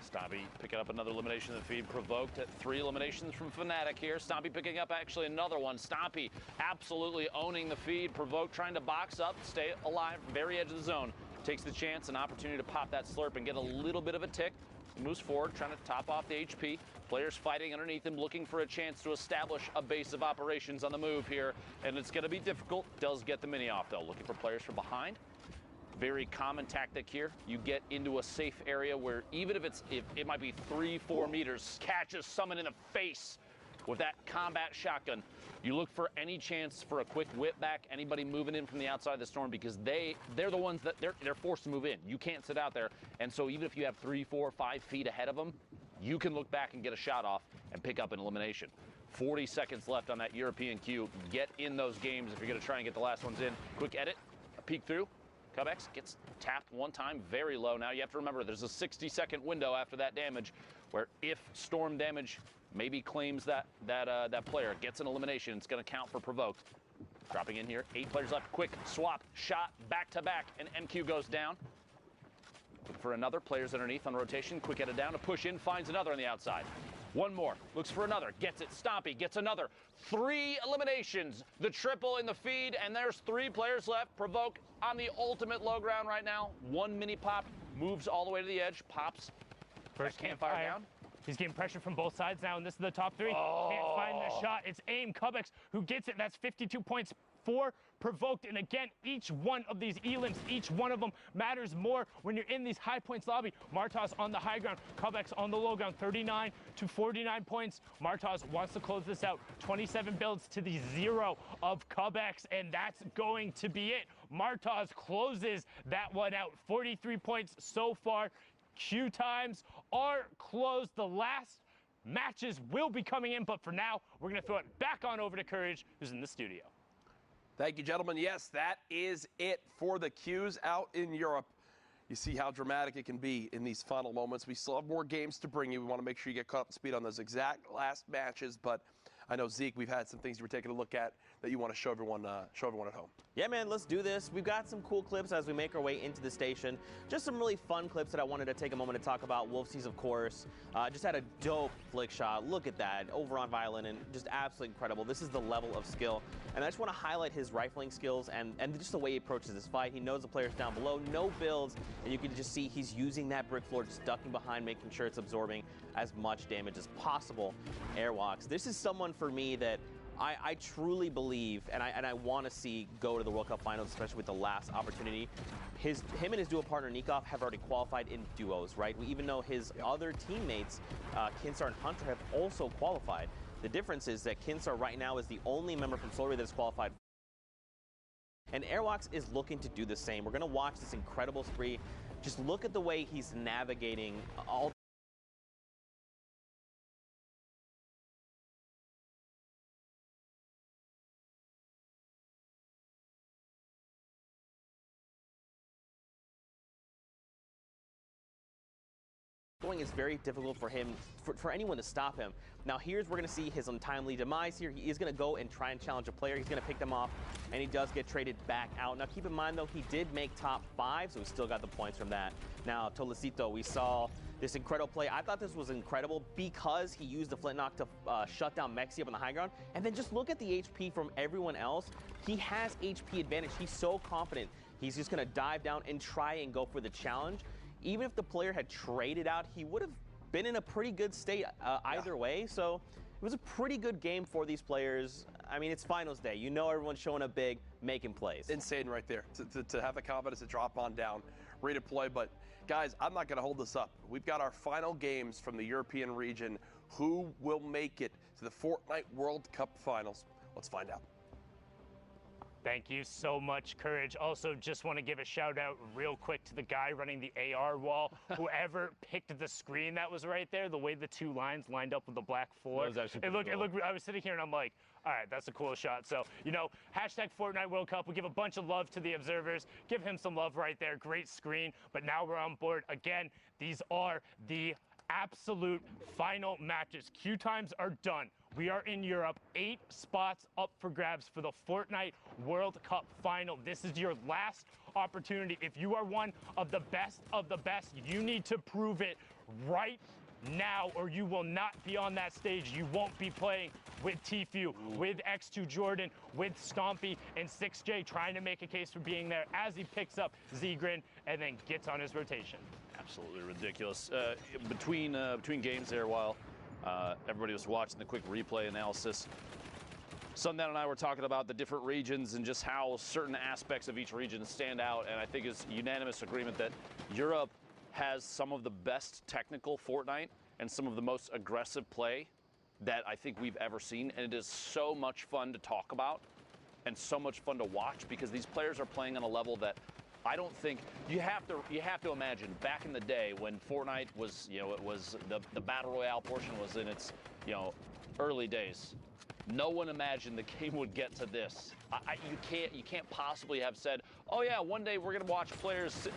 Stompy picking up another elimination in the feed. Provoked at 3 eliminations from Fnatic here. Stompy picking up actually another one. Stompy absolutely owning the feed. Provoked trying to box up, stay alive, very edge of the zone. Takes the chance, an opportunity to pop that slurp and get a little bit of a tick. He moves forward, trying to top off the HP. Players fighting underneath him, looking for a chance to establish a base of operations on the move here. And it's going to be difficult. Does get the mini off, though. Looking for players from behind. Very common tactic here. You get into a safe area where even if it might be 3-4 meters, catches someone in the face with that combat shotgun. You look for any chance for a quick whip back, anybody moving in from the outside of the storm, because they're the ones that they're forced to move in. You can't sit out there. And so even if you have 3, 4, 5 feet ahead of them, you can look back and get a shot off and pick up an elimination. 40 seconds left on that European queue. Get in those games if you're going to try and get the last ones in. Quick edit, a peek through. Cubex gets tapped one time, very low. Now you have to remember there's a 60-second window after that damage where if storm damage maybe claims that player gets an elimination, it's going to count for provoked. Dropping in here, 8 players left. Quick swap, shot, back to back, and MQ goes down. Look for another. Players underneath on rotation. Quick headed down to push in, finds another on the outside. One more, looks for another, gets it. Stompy gets another. 3 eliminations, the triple in the feed, and there's 3 players left. Provoke on the ultimate low ground right now. 1 mini pop, moves all the way to the edge, pops. First campfire down. He's getting pressure from both sides now, and this is the top 3. Oh. Can't find the shot. It's aim. Cubex who gets it. That's 52 points for provoked. And again, each one of these elims, each one of them matters more when you're in these high points lobby. Martos on the high ground, Cubex on the low ground, 39 to 49 points. Martos wants to close this out. 27 builds to the 0 of Cubex, and that's going to be it. Martos closes that one out. 43 points so far. Queue times are closed. The last matches will be coming in, but for now, we're going to throw it back on over to Courage, who's in the studio. Thank you, gentlemen. Yes, that is it for the queues out in Europe. You see how dramatic it can be in these final moments. We still have more games to bring you. We want to make sure you get caught up to speed on those exact last matches, but I know, Zeke, we've had some things you were taking a look at that you want to show everyone at home. Yeah, man, let's do this. We've got some cool clips as we make our way into the station. Just some really fun clips that I wanted to take a moment to talk about. Wolfsies, of course, just had a dope flick shot. Look at that, over on Violin, and just absolutely incredible. This is the level of skill. And I just want to highlight his rifling skills and just the way he approaches this fight. He knows the players down below, no builds, and you can just see he's using that brick floor, just ducking behind, making sure it's absorbing as much damage as possible. Airwalks. This is someone for me that I truly believe and I want to see go to the World Cup Finals, especially with the last opportunity. Him and his duo partner Nikov have already qualified in duos, right? We even know his other teammates, Kinsar and Hunter, have also qualified. The difference is that Kinsar right now is the only member from Solary that is qualified. And Airwalks is looking to do the same. We're going to watch this incredible spree. Just look at the way he's navigating all is very difficult for him, for anyone to stop him. Now here's we're going to see his untimely demise here. He is going to go and try and challenge a player. He's going to pick them off, and he does get traded back out. Now keep in mind, though, he did make top 5, so he still got the points from that. Now, Tolecito, we saw this incredible play. I thought this was incredible because he used the flintlock to shut down Mexi up on the high ground. And then just look at the HP from everyone else. He has HP advantage. He's so confident. He's just going to dive down and try and go for the challenge. Even if the player had traded out, he would have been in a pretty good state either way. So it was a pretty good game for these players. I mean, it's finals day. You know everyone's showing up big, making plays. Insane right there. To have the confidence to drop on down, redeploy. But, guys, I'm not going to hold this up. We've got our final games from the European region. Who will make it to the Fortnite World Cup Finals? Let's find out. Thank you so much, Courage. Also, just want to give a shout out real quick to the guy running the AR wall. Whoever picked the screen that was right there, the way the 2 lines lined up with the black floor. That was actually it looked, cool. I was sitting here and I'm like, all right, that's a cool shot. So, you know, hashtag Fortnite World Cup. We give a bunch of love to the observers. Give him some love right there. Great screen. But now we're on board. Again, these are the absolute final matches. Queue times are done. We are in Europe, 8 spots up for grabs for the Fortnite World Cup Final. This is your last opportunity. If you are one of the best, you need to prove it right now, or you will not be on that stage. You won't be playing with Tfue, with X2 Jordan, with Stompy, and 6J trying to make a case for being there as he picks up Zgrin and then gets on his rotation. Absolutely ridiculous. Between games there, while everybody was watching the quick replay analysis, Sundown and I were talking about the different regions and just how certain aspects of each region stand out, and I think it's unanimous agreement that Europe has some of the best technical Fortnite and some of the most aggressive play that I think we've ever seen, and it is so much fun to talk about and so much fun to watch because these players are playing on a level that I don't think you have to imagine back in the day when Fortnite was, it was the battle royale portion was in its, early days. No one imagined the game would get to this. You can't possibly have said, oh yeah, one day we're gonna watch players,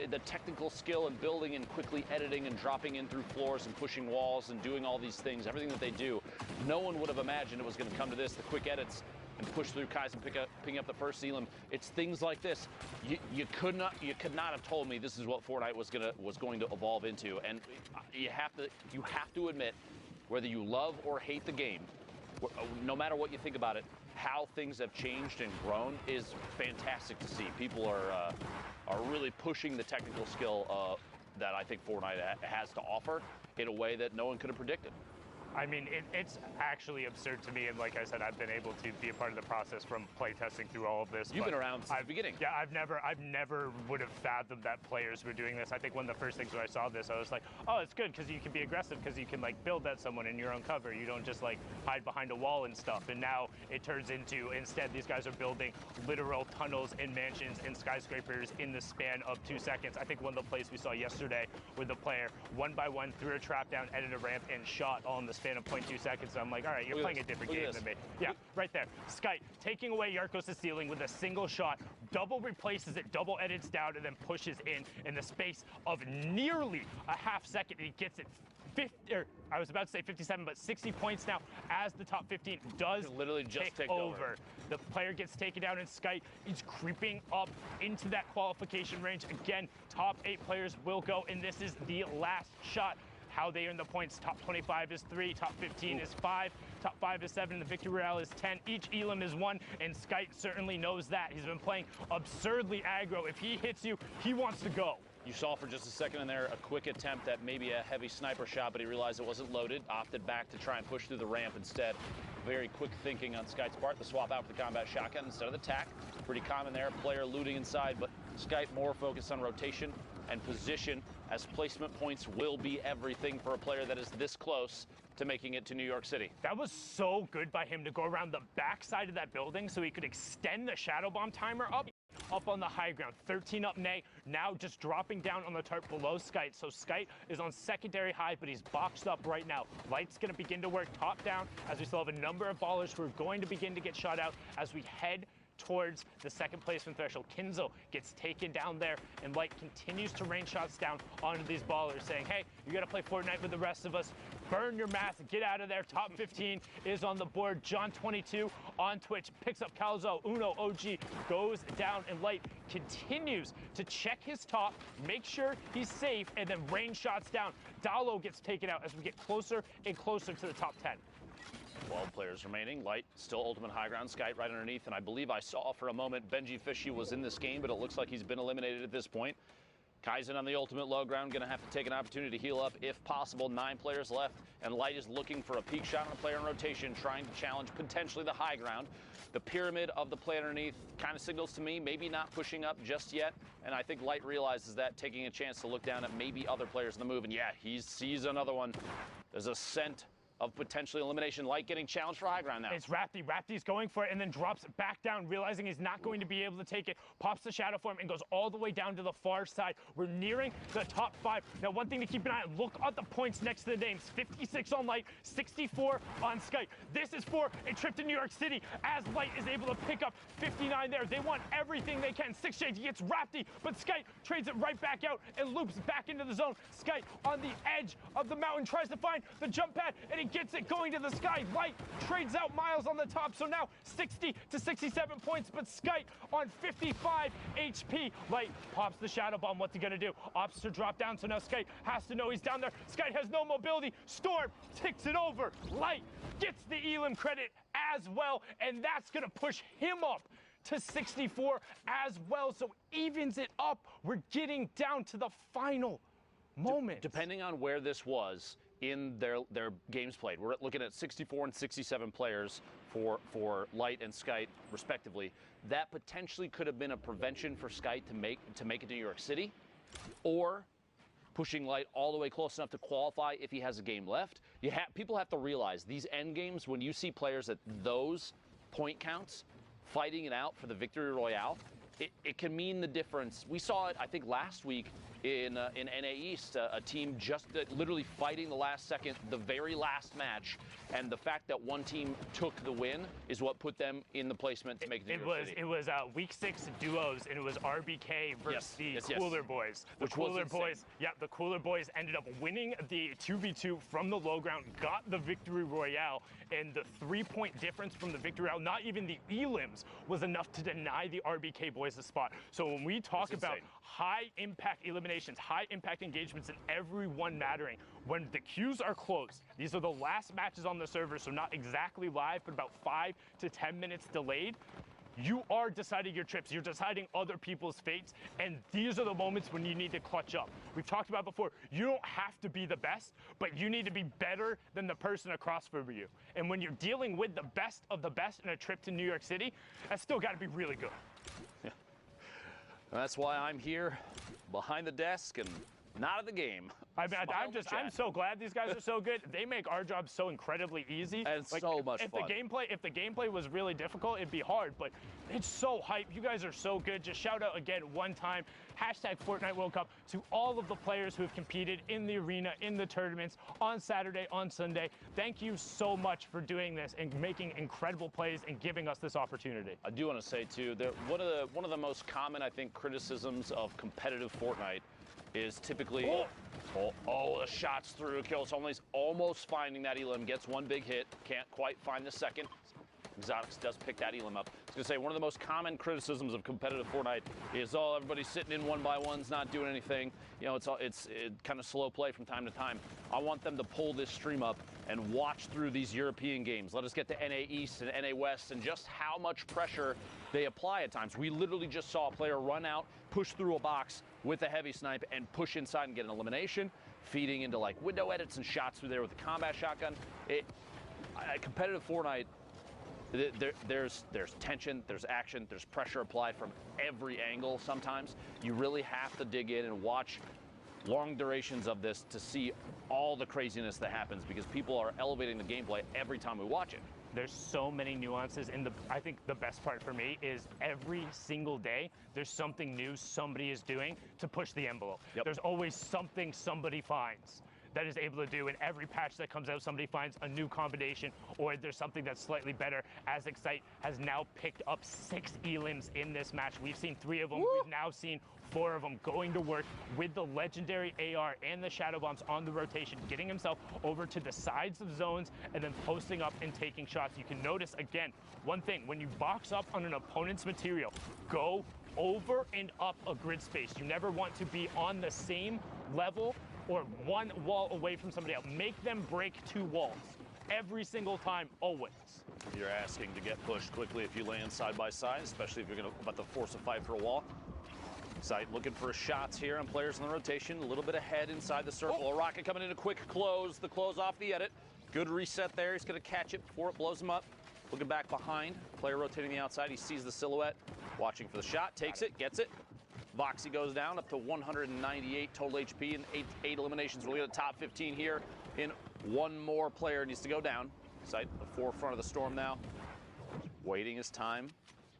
the technical skill and building and quickly editing and dropping in through floors and pushing walls and doing all these things, everything that they do. No one would have imagined it was going to come to this, the quick edits and push through Kais and picking up the first Elam. It's things like this. You could not have told me this is what Fortnite was going to evolve into. And you have to admit, whether you love or hate the game, no matter what you think about it, how things have changed and grown is fantastic to see. People are really pushing the technical skill that I think Fortnite has to offer in a way that no one could have predicted. I mean, it's actually absurd to me, and like I said, I've been able to be a part of the process from playtesting through all of this. You've been around since the beginning. Yeah, I've never would have fathomed that players were doing this. I think one of the first things when I saw this, I was like, oh, it's good because you can be aggressive because you can like build at someone in your own cover. You don't just like hide behind a wall and stuff. And now it turns into, instead, these guys are building literal tunnels and mansions and skyscrapers in the span of 2 seconds. I think one of the plays we saw yesterday with the player, one by one, threw a trap down, edited a ramp, and shot all in the span of 0.2 seconds. So I'm like, all right, you're playing a different game than me. Yeah, right there. Sky taking away Yarkos' ceiling with a single shot, double replaces it, double edits down, and then pushes in the space of nearly a half second. He gets it 50, or I was about to say 57, but 60 points now as the top 15 does literally just take over. The player gets taken down, and Sky is creeping up into that qualification range. Again, top 8 players will go, and this is the last shot. How they earn the points: top 25 is 3, top 15 is 5, top 5 is 7, the victory royale is 10. Each Elam is 1, and Skype certainly knows that. He's been playing absurdly aggro. If he hits you, he wants to go. You saw for just a second in there a quick attempt at maybe a heavy sniper shot, but he realized it wasn't loaded, opted back to try and push through the ramp instead. Very quick thinking on Skype's part, the swap out for the combat shotgun instead of the tac. Pretty common there, player looting inside, but Skype more focused on rotation and position, as placement points will be everything for a player that is this close to making it to New York City. That was so good by him to go around the backside of that building so he could extend the Shadow Bomb timer up on the high ground. 13 up Nay, now just dropping down on the tarp below Skite. So Skite is on secondary high, but he's boxed up right now. Light's gonna begin to work top down, as we still have a number of ballers who are going to begin to get shot out as we head towards the second placement threshold. Kinzo gets taken down there, and Light continues to rain shots down onto these ballers, saying, hey, you gotta play Fortnite with the rest of us. Burn your mask, get out of there. Top 15 is on the board. John22 on Twitch picks up Calzo. Uno OG goes down, and Light continues to check his top, make sure he's safe, and then rain shots down. Dalo gets taken out as we get closer and closer to the top 10. 12 players remaining. Light still ultimate high ground. Skype right underneath. And I believe I saw for a moment Benji Fishy was in this game, but it looks like he's been eliminated at this point. Kaizen on the ultimate low ground, going to have to take an opportunity to heal up if possible. 9 players left, and Light is looking for a peak shot on a player in rotation, trying to challenge potentially the high ground. The pyramid of the play underneath kind of signals to me maybe not pushing up just yet, and I think Light realizes that, taking a chance to look down at maybe other players in the move, and yeah, he sees another one. There's a scent of potentially elimination. Light getting challenged for high ground now. It's Rapti. Rapti's going for it and then drops back down, realizing he's not going to be able to take it. Pops the shadow form and goes all the way down to the far side. We're nearing the top 5. Now, one thing to keep an eye on, look at the points next to the names. 56 on Light, 64 on Skype. This is for a trip to New York City, as Light is able to pick up 59 there. They want everything they can. 6 Shades gets Rapti, but Skype trades it right back out and loops back into the zone. Skype on the edge of the mountain tries to find the jump pad, and he Light gets it going to the Sky. Light trades out Miles on the top, so now 60 to 67 points, but Skite on 55 HP. Light pops the Shadow Bomb. What's he gonna do? Opts to drop down, so now Skite has to know he's down there. Skite has no mobility. Storm ticks it over. Light gets the Elim credit as well, and that's gonna push him up to 64 as well, so evens it up. We're getting down to the final moment. Depending on where this was in their games played, we're looking at 64 and 67 players for Light and Skite respectively. That potentially could have been a prevention for Skite to make it to New York City, or pushing Light all the way close enough to qualify if he has a game left. People have to realize these end games, when you see players at those point counts fighting it out for the victory royale, it can mean the difference. We saw it, I think, last week in NA East, a team just literally fighting the last second, the very last match, and the fact that one team took the win is what put them in the placement to make it to New York City. It was week 6 duos, and it was RBK versus the Cooler Boys. The Cooler Boys ended up winning the 2v2 from the low ground, got the victory royale, and the 3-point difference from the victory royale, not even the elims, was enough to deny the RBK Boys the spot. So when we talk about high impact eliminations, high impact engagements, and everyone mattering, when the queues are closed, these are the last matches on the server, so not exactly live, but about 5 to 10 minutes delayed, you are deciding your trips, you're deciding other people's fates, and these are the moments when you need to clutch up. We've talked about before, you don't have to be the best, but you need to be better than the person across from you. And when you're dealing with the best of the best in a trip to New York City, that's still got to be really good. Yeah. And that's why I'm here behind the desk and not at the game. I'm so glad these guys are so good. They make our job so incredibly easy. And like, so much fun. If the gameplay was really difficult, it'd be hard, but it's so hype. You guys are so good. Just shout out again one time, #Fortnite World Cup, to all of the players who have competed in the arena, in the tournaments, on Saturday, on Sunday. Thank you so much for doing this and making incredible plays and giving us this opportunity. I do want to say too that one of the most common, I think, criticisms of competitive Fortnite is typically, the shots through, kills only, almost finding that Elim, gets one big hit, can't quite find the second. Exotics does pick that Elim up. I was gonna say, one of the most common criticisms of competitive Fortnite is, everybody's sitting in 1x1s, not doing anything. You know, it's kind of slow play from time to time. I want them to pull this stream up and watch through these European games. Let us get to NA East and NA West and just how much pressure they apply at times. We literally just saw a player run out, push through a box with a heavy snipe and push inside and get an elimination, feeding into like window edits and shots through there with the combat shotgun. Competitive Fortnite, there's tension, there's action, there's pressure applied from every angle sometimes. You really have to dig in and watch long durations of this to see all the craziness that happens, because people are elevating the gameplay every time we watch it. There's so many nuances, and I think the best part for me is every single day there's something new somebody is doing to push the envelope. Yep. There's always something somebody finds that is able to do. In every patch that comes out, somebody finds a new combination, or there's something that's slightly better. As Excite has now picked up 6 elims in this match. We've seen 3 of them. Woo! We've now seen 4 of them going to work with the legendary AR and the Shadow Bombs on the rotation, getting himself over to the sides of zones and then posting up and taking shots. You can notice, again, one thing, when you box up on an opponent's material, go over and up a grid space. You never want to be on the same level or one wall away from somebody else. Make them break 2 walls every single time, always. You're asking to get pushed quickly if you land side by side, especially if you're about to force a fight for a wall. Sight looking for shots here on players in the rotation, a little bit ahead inside the circle. A rocket coming in a quick close, the close off the edit. Good reset there, he's gonna catch it before it blows him up. Looking back behind, player rotating the outside, he sees the silhouette, watching for the shot, takes it, gets it. Voxy goes down up to 198 total HP and 8 eliminations. We'll get a top 15 here in one more player needs to go down. Sight the forefront of the storm now. Waiting his time,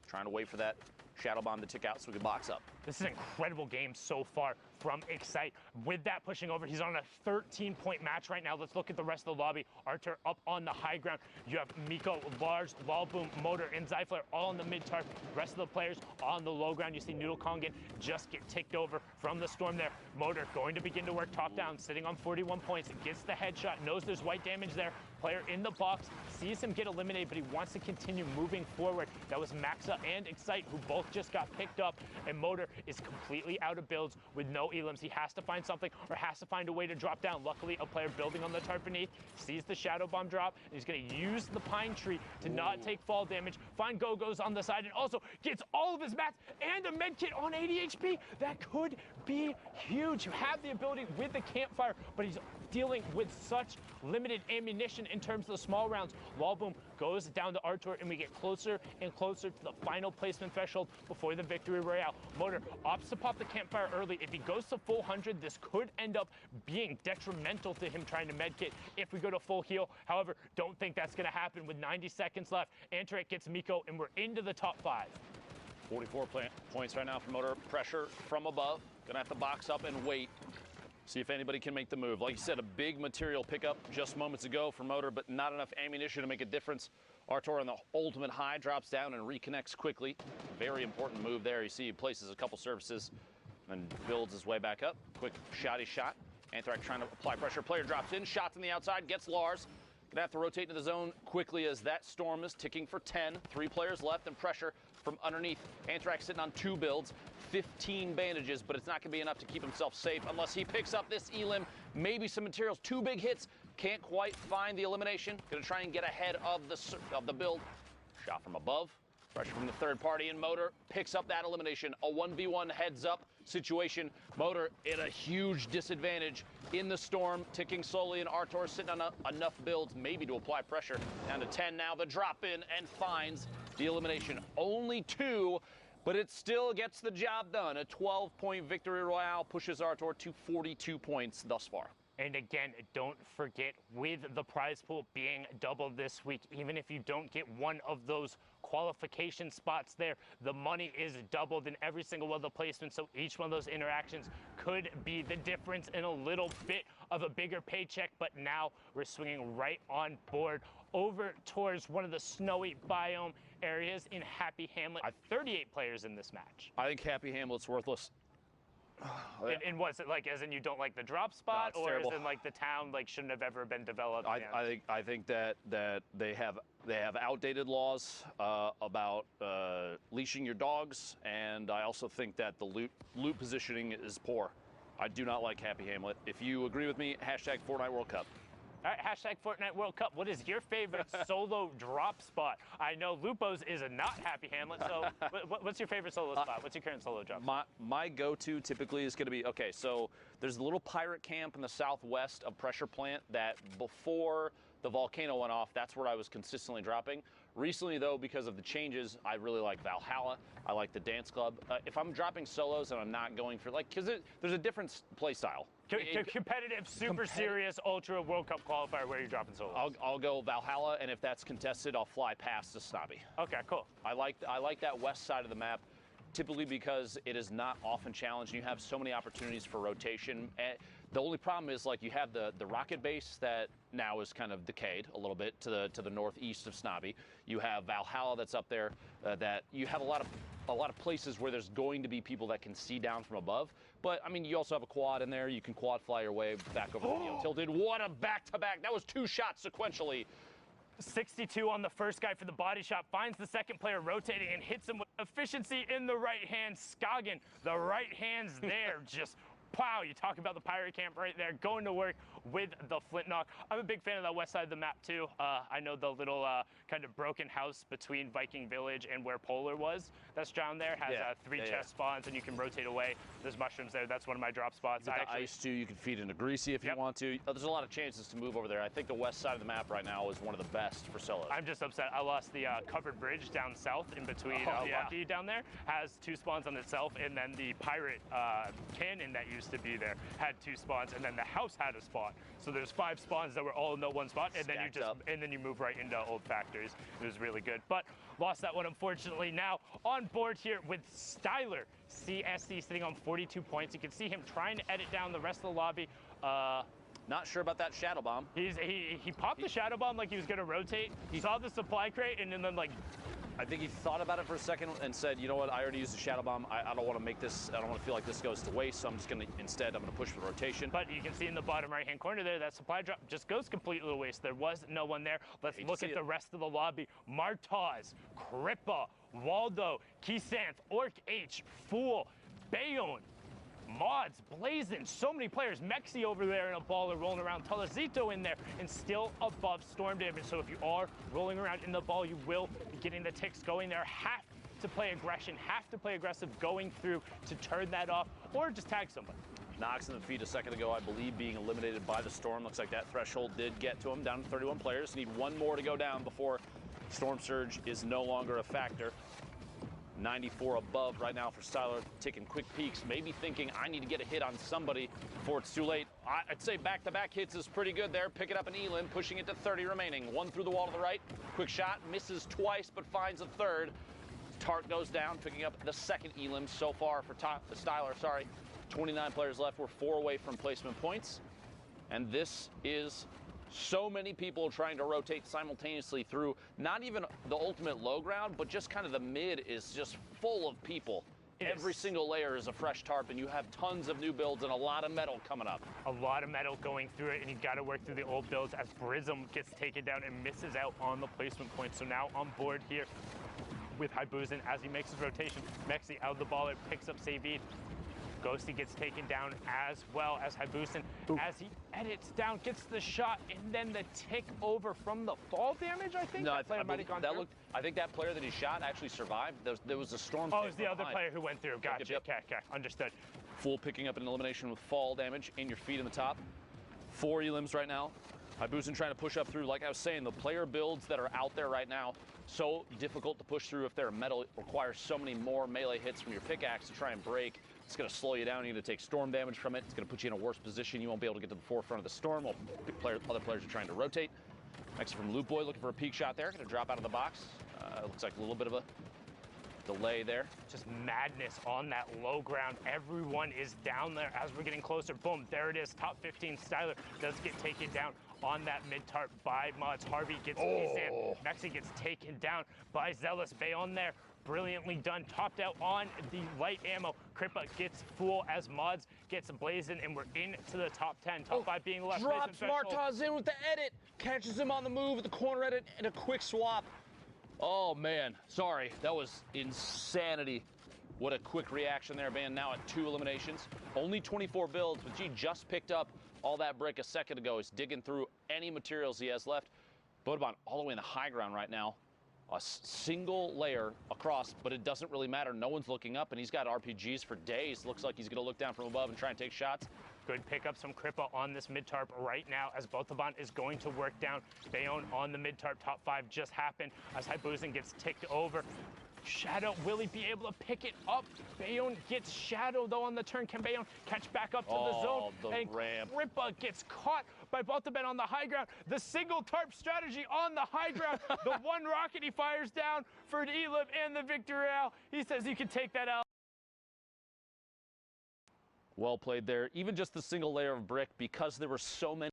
trying to wait for that Shadow Bomb to tick out so we can box up. This is an incredible game so far from Excite. With that pushing over, he's on a 13-point match right now. Let's look at the rest of the lobby. Artur up on the high ground. You have Miko, Lars, Lawboom, Motor, and Zyfler all on the mid-tarp. Rest of the players on the low ground. You see Noodle Kongan just get ticked over from the storm there. Motor going to begin to work top down, sitting on 41 points. Gets the headshot, knows there's white damage there. player in the box, sees him get eliminated, but he wants to continue moving forward. That was Maxa and Excite, who both just got picked up, and Motor is completely out of builds with no elims. He has to find something or has to find a way to drop down. Luckily, a player building on the tarp beneath sees the Shadow Bomb drop, and he's going to use the Pine Tree to not take fall damage, find Go-Go's on the side, and also gets all of his mats and a med kit on 80 HP. That could be huge. You have the ability with the campfire, but he's dealing with such limited ammunition in terms of the small rounds. Wallboom goes down to Artur, and we get closer and closer to the final placement threshold before the victory royale. Motor opts to pop the campfire early. If he goes to full 100, this could end up being detrimental to him trying to medkit if we go to full heal. However, don't think that's going to happen with 90 seconds left. Antaret gets Miko, and we're into the top 5. 44 points right now for Motor. Pressure from above. Gonna have to box up and wait. See if anybody can make the move. Like you said, a big material pickup just moments ago for Motor, but not enough ammunition to make a difference. Artur on the ultimate high drops down and reconnects quickly. Very important move there. You see he places a couple services and builds his way back up. Quick shotty shot. Anthrax trying to apply pressure. Player drops in, shots on the outside, gets Lars. Gonna have to rotate into the zone quickly as that storm is ticking for 10. 3 players left and pressure from underneath. Anthrax sitting on 2 builds, 15 bandages, but it's not gonna be enough to keep himself safe unless he picks up this elim, maybe some materials. 2 big hits, can't quite find the elimination. Gonna try and get ahead of the build. Shot from above. Pressure from the third party, and Motor picks up that elimination. A 1v1 heads up situation. Motor at a huge disadvantage in the storm, ticking slowly, and Artur sitting on enough builds maybe to apply pressure. Down to 10 now, the drop in, and finds the elimination. Only 2, but it still gets the job done. A 12-point victory royale pushes Artur to 42 points thus far. And again, don't forget, with the prize pool being doubled this week, even if you don't get one of those qualification spots there, the money is doubled in every single one of the placements, so each one of those interactions could be the difference in a little bit of a bigger paycheck. But now we're swinging right on board over towards one of the snowy biome areas in Happy Hamlet. 38 players in this match. I think Happy Hamlet's worthless. And what's it like? As in you don't like the drop spot, No, or terrible. as in like the town like shouldn't have ever been developed? I think that they have outdated laws about leashing your dogs, and I also think that the loot positioning is poor. I do not like Happy Hamlet. If you agree with me, hashtag Fortnite World Cup. All right, hashtag Fortnite World Cup. What is your favorite solo drop spot? I know Lupo's is a not Happy Hamlet, so what's your favorite solo spot? What's your current solo drop spot? My go-to typically is going to be, okay, so there's a little pirate camp in the southwest of Pressure Plant that before the volcano went off, that's where I was consistently dropping. Recently, though, because of the changes, I really like Valhalla. I like the dance club. If I'm dropping solos and I'm not going for, like, because there's a different play style. Competitive, super serious, ultra World Cup qualifier, where are you dropping solos? I'll go Valhalla, and if that's contested, I'll fly past to Snobby. Okay, cool. I like that west side of the map, typically because it is not often challenged. You have so many opportunities for rotation. The only problem is, like, you have the rocket base that now is kind of decayed a little bit to the northeast of Snobby. You have Valhalla that's up there. That you have a lot of places where there's going to be people that can see down from above. But I mean, you also have a quad in there. You can quad fly your way back over the Neo Tilted. What a back-to-back! That was 2 shots sequentially. 62 on the first guy for the body shot, finds the second player rotating and hits him with efficiency in the right hand. Scoggin, the right hand's there, just wow, you talk about the pirate camp right there, going to work with the flintlock. I'm a big fan of that west side of the map too. I know the little kind of broken house between Viking Village and where Polar was, that's down there, has 3 chest spawns, and you can rotate away. There's mushrooms there. That's one of my drop spots. Ice too, you can feed into Greasy if you want to. There's a lot of chances to move over there. I think the west side of the map right now is one of the best for solos. I'm just upset. I lost the covered bridge down south in between Lucky down there. Has 2 spawns on itself, and then the pirate cannon that used to be there had 2 spawns, and then the house had a spawn. So there's 5 spawns that were all in that one spot, and then you move right into old factories. It was really good, but lost that one unfortunately. Now on board here with Styler, CSC sitting on 42 points. You can see him trying to edit down the rest of the lobby. Not sure about that Shadow Bomb. He popped the Shadow Bomb like he was going to rotate. He saw the supply crate and then like I think he thought about it for a second and said, you know what, I already used the Shadow Bomb. I don't want to make this, I don't want to feel like this goes to waste, so I'm just going to, instead, I'm going to push for the rotation. But you can see in the bottom right-hand corner there, that supply drop just goes completely to waste. There was no one there. Let's look at the rest of the lobby. Martaz, Crippa, Waldo, Kisanth, Orc H, Fool, Bayonne, Mods, Blazin, so many players. Mexi over there in a baller rolling around. Talazito in there and still above storm damage. So if you are rolling around in the ball, you will be getting the ticks going there. Have to play aggression, have to play aggressive going through to turn that off or just tag somebody. Knox in the feed a second ago, I believe, being eliminated by the Storm. Looks like that threshold did get to him, down to 31 players. Need one more to go down before Storm Surge is no longer a factor. 94 above right now for Styler, taking quick peeks, maybe thinking I need to get a hit on somebody before it's too late. I'd say back-to-back hits is pretty good there. Pick it up an Elim, pushing it to 30 remaining. One through the wall to the right. Quick shot, misses twice, but finds a third. Tart goes down, picking up the second Elim so far for Styler, sorry. 29 players left. We're 4 away from placement points. And this is so many people trying to rotate simultaneously through not even the ultimate low ground, but just kind of the mid is just full of people. Every single layer is a fresh tarp, and you have tons of new builds and a lot of metal coming up. A lot of metal going through it, and you've got to work through the old builds as Brism gets taken down and misses out on the placement point. So now on board here with Haibuzin as he makes his rotation. Mexi out of the baller, picks up Savid. Ghosty gets taken down as well as Haibuzin. As he edits down, gets the shot, and then the tick over from the fall damage, I think? No, that player might have gone through. I think that player that he shot actually survived. There was a storm. Oh, it was the other player who went through. Gotcha. Yep. Okay, understood. Fool picking up an elimination with fall damage in your feet in the top. 4 Elims right now. Haibuzin trying to push up through. Like I was saying, the player builds that are out there right now, so difficult to push through if they're metal. It requires so many more melee hits from your pickaxe to try and break. It's going to slow you down. You're going to take storm damage from it. It's going to put you in a worse position. You won't be able to get to the forefront of the storm while other players are trying to rotate. Next from Loot Boy looking for a peek shot there. Going to drop out of the box. Looks like a little bit of a delay there. Just madness on that low ground. Everyone is down there as we're getting closer. Boom, there it is. Top 15. Styler does get taken down on that mid-tarp by Mods. Harvey gets Kisan. Mexi gets taken down by Zealous. Bayonne there. Brilliantly done. Topped out on the light ammo. Crippa gets Fool as Mods gets Blazin, and we're into the top 10. Top 5 being left. Drops Martaz in with the edit. Catches him on the move with the corner edit and a quick swap. Oh, man. Sorry. That was insanity. What a quick reaction there, man. Now at 2 eliminations. Only 24 builds, but G just picked up all that brick a second ago. He's digging through any materials he has left. Bodobon all the way in the high ground right now. A single layer across, but it doesn't really matter. No one's looking up, and he's got RPGs for days. Looks like he's going to look down from above and try and take shots. Good pick up some Crippa on this mid-tarp right now as Bothobon is going to work down. Bayonne on the mid-tarp. Top 5 just happened as Haibuzin gets ticked over. Shadow, will he be able to pick it up? Bayonne gets Shadow, though, on the turn. Can Bayonne catch back up to the zone? And ramp. Crippa gets caught by Bothobon on the high ground. The single tarp strategy on the high ground. The one rocket he fires down for an Elib and the victory out. He says he can take that out. Well played there. Even just the single layer of brick, because there were so many.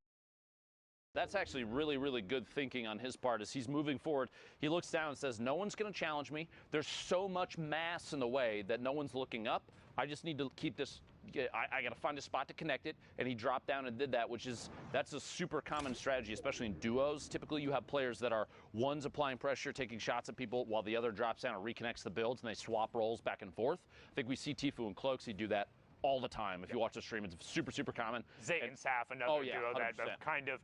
That's actually really, really good thinking on his part as he's moving forward. He looks down and says, no one's going to challenge me. There's so much mass in the way that no one's looking up. I just need to keep this. I got to find a spot to connect it. And he dropped down and did that, that's a super common strategy, especially in duos. Typically, you have players that are one's applying pressure, taking shots at people, while the other drops down and reconnects the builds, and they swap roles back and forth. I think we see Tfue and Cloaksy do that all the time. If you watch the stream, it's super, super common. Zay and Saf, another duo 100%. that kind of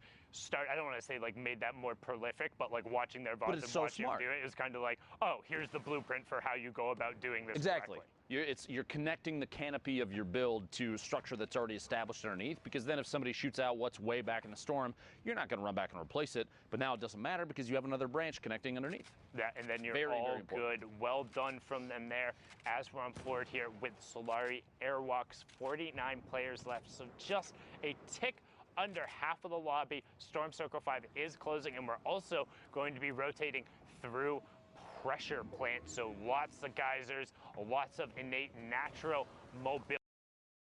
I don't want to say like made that more prolific, but like watching their VODs and so watching them do it was kind of like, oh, here's the blueprint for how you go about doing this Exactly. correctly. You're connecting the canopy of your build to structure that's already established underneath, because then if somebody shoots out what's way back in the storm, you're not going to run back and replace it. But now it doesn't matter because you have another branch connecting underneath. Yeah, and then you're very, all very important. good. Well done from them there as we're on board here with Solari Airwalks. 49 players left, so just a tick under half of the lobby. Storm Circle 5 is closing, and we're also going to be rotating through pressure plant. So lots of geysers, lots of innate natural mobility,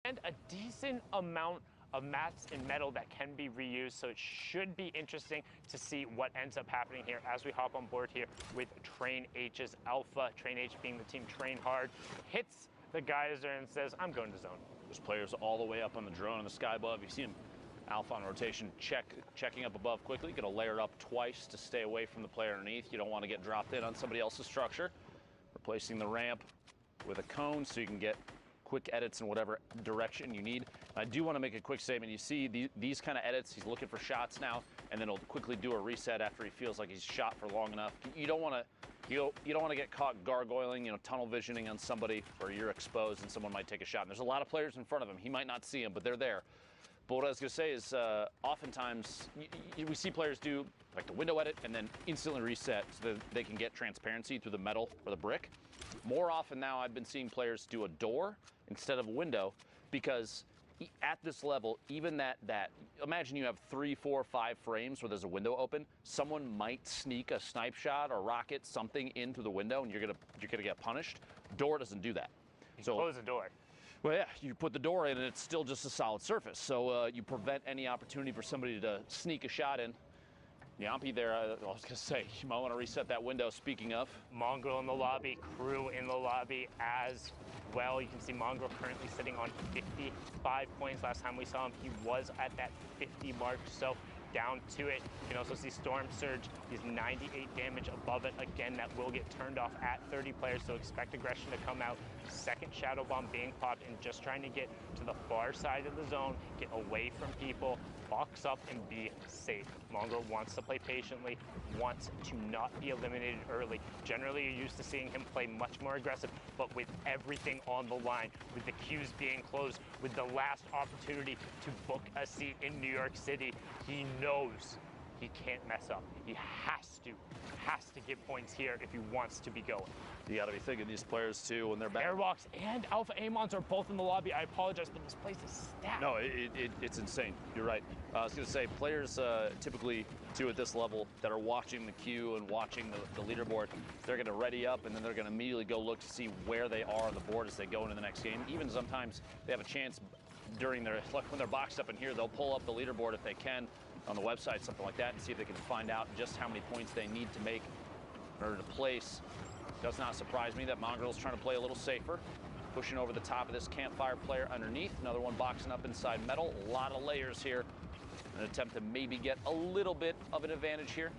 and a decent amount of mats and metal that can be reused, so it should be interesting to see what ends up happening here as we hop on board here with Train H's Alpha. Train H being the team Train Hard, hits the geyser and says, I'm going to zone. There's players all the way up on the drone in the sky above. You see him, Alpha on rotation, checking up above quickly. Going to layer up twice to stay away from the player underneath. You don't want to get dropped in on somebody else's structure. Replacing the ramp with a cone so you can get quick edits in whatever direction you need. I do want to make a quick statement. You see these kind of edits, he's looking for shots now, and then he'll quickly do a reset after he feels like he's shot for long enough. You don't want to get caught gargoyling, tunnel visioning on somebody where you're exposed and someone might take a shot. And there's a lot of players in front of him. He might not see him, but they're there. But what I was going to say is oftentimes we see players do like the window edit and then instantly reset so that they can get transparency through the metal or the brick. More often now I've been seeing players do a door instead of a window because at this level, even that imagine you have 3, 4, 5 frames where there's a window open. Someone might sneak a snipe shot or rocket something in through the window and you're gonna get punished. Door doesn't do that. So close the door. Well, yeah, you put the door in and it's still just a solid surface. So you prevent any opportunity for somebody to sneak a shot in. Yampi there, I was going to say, you might want to reset that window. Speaking of. Mongrel in the lobby, Crew in the lobby as well. You can see Mongrel currently sitting on 55 points. Last time we saw him, he was at that 50 mark. So down to it. You can also see Storm Surge. He's 98 damage above it. Again, that will get turned off at 30 players, so expect aggression to come out. Second Shadow Bomb being popped and just trying to get to the far side of the zone, get away from people, box up and be safe. Mongrel wants to play patiently, wants to not be eliminated early. Generally, you're used to seeing him play much more aggressive, but with everything on the line, with the queues being closed, with the last opportunity to book a seat in New York City, he knows he can't mess up. He has to get points here if he wants to be going. You got to be thinking these players too when they're back. Airwalks and Alpha Amons are both in the lobby. I apologize, but this place is stacked. No, it's insane. You're right. I was going to say players typically too at this level that are watching the queue and watching the leaderboard, they're going to ready up and then they're going to immediately go look to see where they are on the board as they go into the next game. Even sometimes they have a chance during when they're boxed up in here, they'll pull up the leaderboard if they can on the website, something like that, and see if they can find out just how many points they need to make in order to place. Does not surprise me that Mongrel's trying to play a little safer, pushing over the top of this campfire player underneath. Another one boxing up inside metal. A lot of layers here. An attempt to maybe get a little bit of an advantage here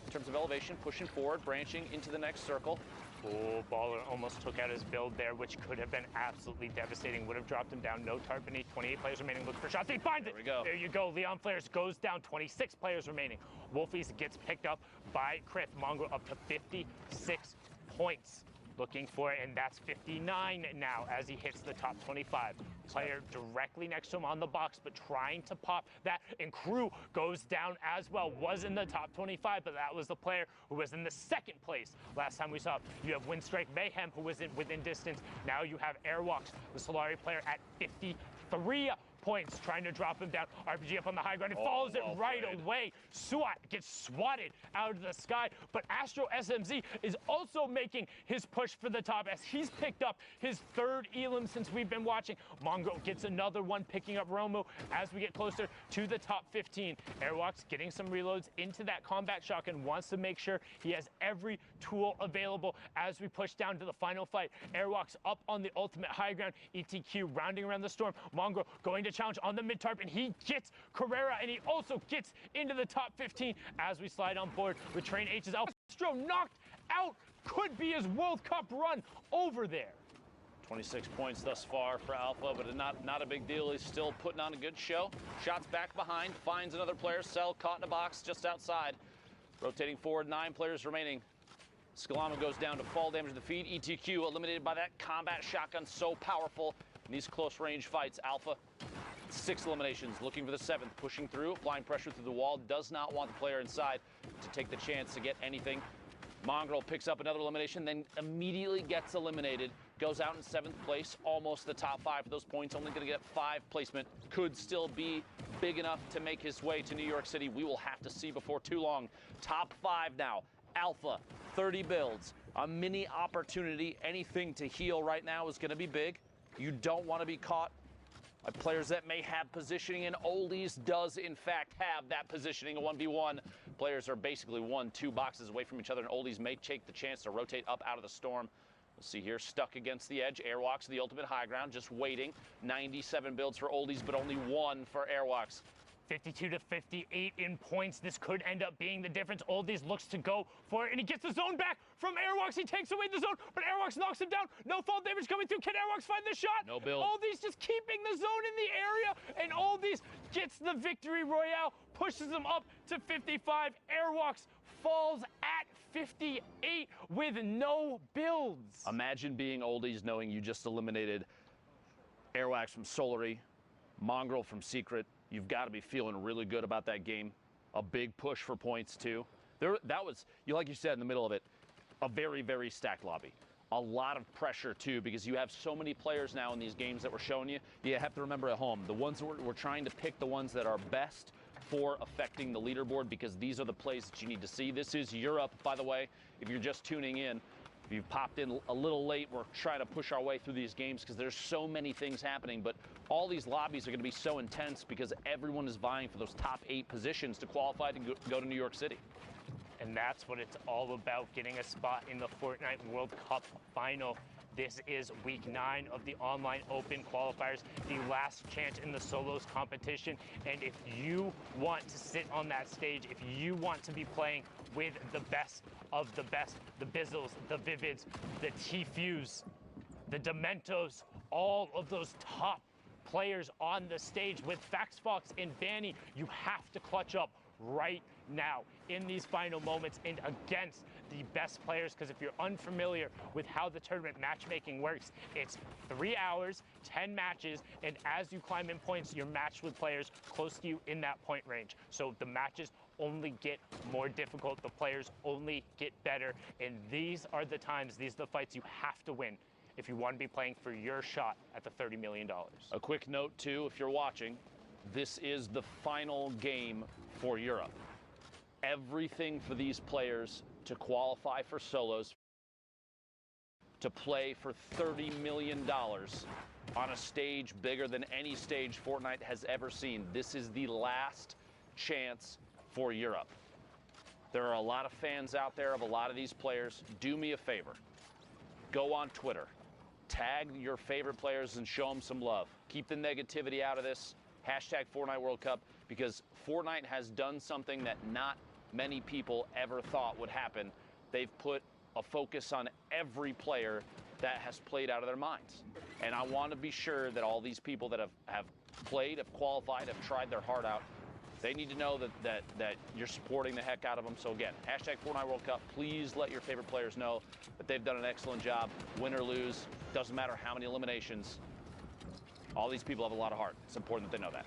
in terms of elevation, pushing forward, branching into the next circle. Oh, Baller almost took out his build there, which could have been absolutely devastating. Would have dropped him down. No tarp beneath. 28 players remaining. Look for shots. He finds it. There we go. There you go. Leon Flares goes down. 26 players remaining. Wolfies gets picked up by Krith. Mongrel up to 56 points. Looking for it, and that's 59 now as he hits the top 25. Player directly next to him on the box, but trying to pop that, and Crew goes down as well. Was in the top 25, but that was the player who was in the second place last time we saw him. You have Windstrike Mayhem, who was within distance. Now you have Airwalks, the Solari player, at 53 points, trying to drop him down. RPG up on the high ground. He follows it right away. Swat gets swatted out of the sky, but Astro SMZ is also making his push for the top as he's picked up his third Elim since we've been watching. Mongrel gets another one, picking up Romu as we get closer to the top 15. Airwalks getting some reloads into that combat shotgun, wants to make sure he has every tool available as we push down to the final fight. Airwalks up on the ultimate high ground. ETQ rounding around the storm. Mongrel going to challenge on the mid-tarp, and he gets Carrera, and he also gets into the top 15 as we slide on board with Train H's Astro knocked out. Could be his World Cup run over there. 26 points thus far for Alpha, but not a big deal. He's still putting on a good show. Shots back behind, finds another player. Cell caught in a box just outside. Rotating forward, 9 players remaining. Skalama goes down to fall damage to the feed. ETQ eliminated by that combat shotgun, so powerful in these close range fights. Alpha, 6 eliminations, looking for the 7th, pushing through, applying pressure through the wall, does not want the player inside to take the chance to get anything. Mongrel picks up another elimination, then immediately gets eliminated, goes out in 7th place, almost the top 5 for those points, only gonna get 5 placement, could still be big enough to make his way to New York City. We will have to see before too long. Top 5 now, Alpha, 30 builds, a mini opportunity, anything to heal right now is gonna be big. You don't wanna be caught Players that may have positioning, and Oldies does in fact have that positioning. A 1v1. Players are basically 1-2 boxes away from each other, and Oldies may take the chance to rotate up out of the storm. We'll see here, stuck against the edge. Airwalks, the ultimate high ground, just waiting. 97 builds for Oldies, but only 1 for Airwalks. 52 to 58 in points. This could end up being the difference. Oldies looks to go for it, and he gets the zone back from Airwalks. He takes away the zone, but Airwalks knocks him down. No fall damage coming through. Can Airwalks find the shot? No build. Oldies just keeping the zone in the area, and Oldies gets the victory royale, pushes them up to 55. Airwalks falls at 58 with no builds. Imagine being Oldies knowing you just eliminated Airwalks from Solary, Mongrel from Secret. You've got to be feeling really good about that game. A big push for points, too. That was, like you said in the middle of it, a very, very stacked lobby. A lot of pressure, too, because you have so many players now in these games that we're showing you. You have to remember at home, the ones that we're trying to pick the ones that are best for affecting the leaderboard, because these are the plays that you need to see. This is Europe, by the way, if you're just tuning in. If you've popped in a little late, we're trying to push our way through these games because there's so many things happening, but all these lobbies are going to be so intense because everyone is vying for those top 8 positions to qualify to go to New York City. And that's what it's all about, getting a spot in the Fortnite World Cup final. This is week 9 of the online open qualifiers, the last chance in the solos competition. And if you want to sit on that stage, if you want to be playing with the best of the best, the Bizzles, the Vivids, the T-Fuse, the Dementos, all of those top players on the stage with FaxFox and Vanny, you have to clutch up right now in these final moments and against the best players, because if you're unfamiliar with how the tournament matchmaking works, it's 3 hours, 10 matches, and as you climb in points, you're matched with players close to you in that point range. So the matches only get more difficult, the players only get better, and these are the times, these are the fights you have to win if you want to be playing for your shot at the $30 million. A quick note, too, if you're watching, this is the final game for Europe. Everything for these players to qualify for solos, to play for $30 million on a stage bigger than any stage Fortnite has ever seen. This is the last chance for Europe. There are a lot of fans out there of a lot of these players. Do me a favor. Go on Twitter. Tag your favorite players and show them some love. Keep the negativity out of this. Hashtag Fortnite World Cup, because Fortnite has done something that not many people ever thought would happen. They've put a focus on every player that has played out of their minds. And I want to be sure that all these people that have played, have qualified, have tried their heart out, they need to know that you're supporting the heck out of them. So again, hashtag Fortnite World Cup. Please let your favorite players know that they've done an excellent job. Win or lose, doesn't matter how many eliminations. All these people have a lot of heart. It's important that they know that.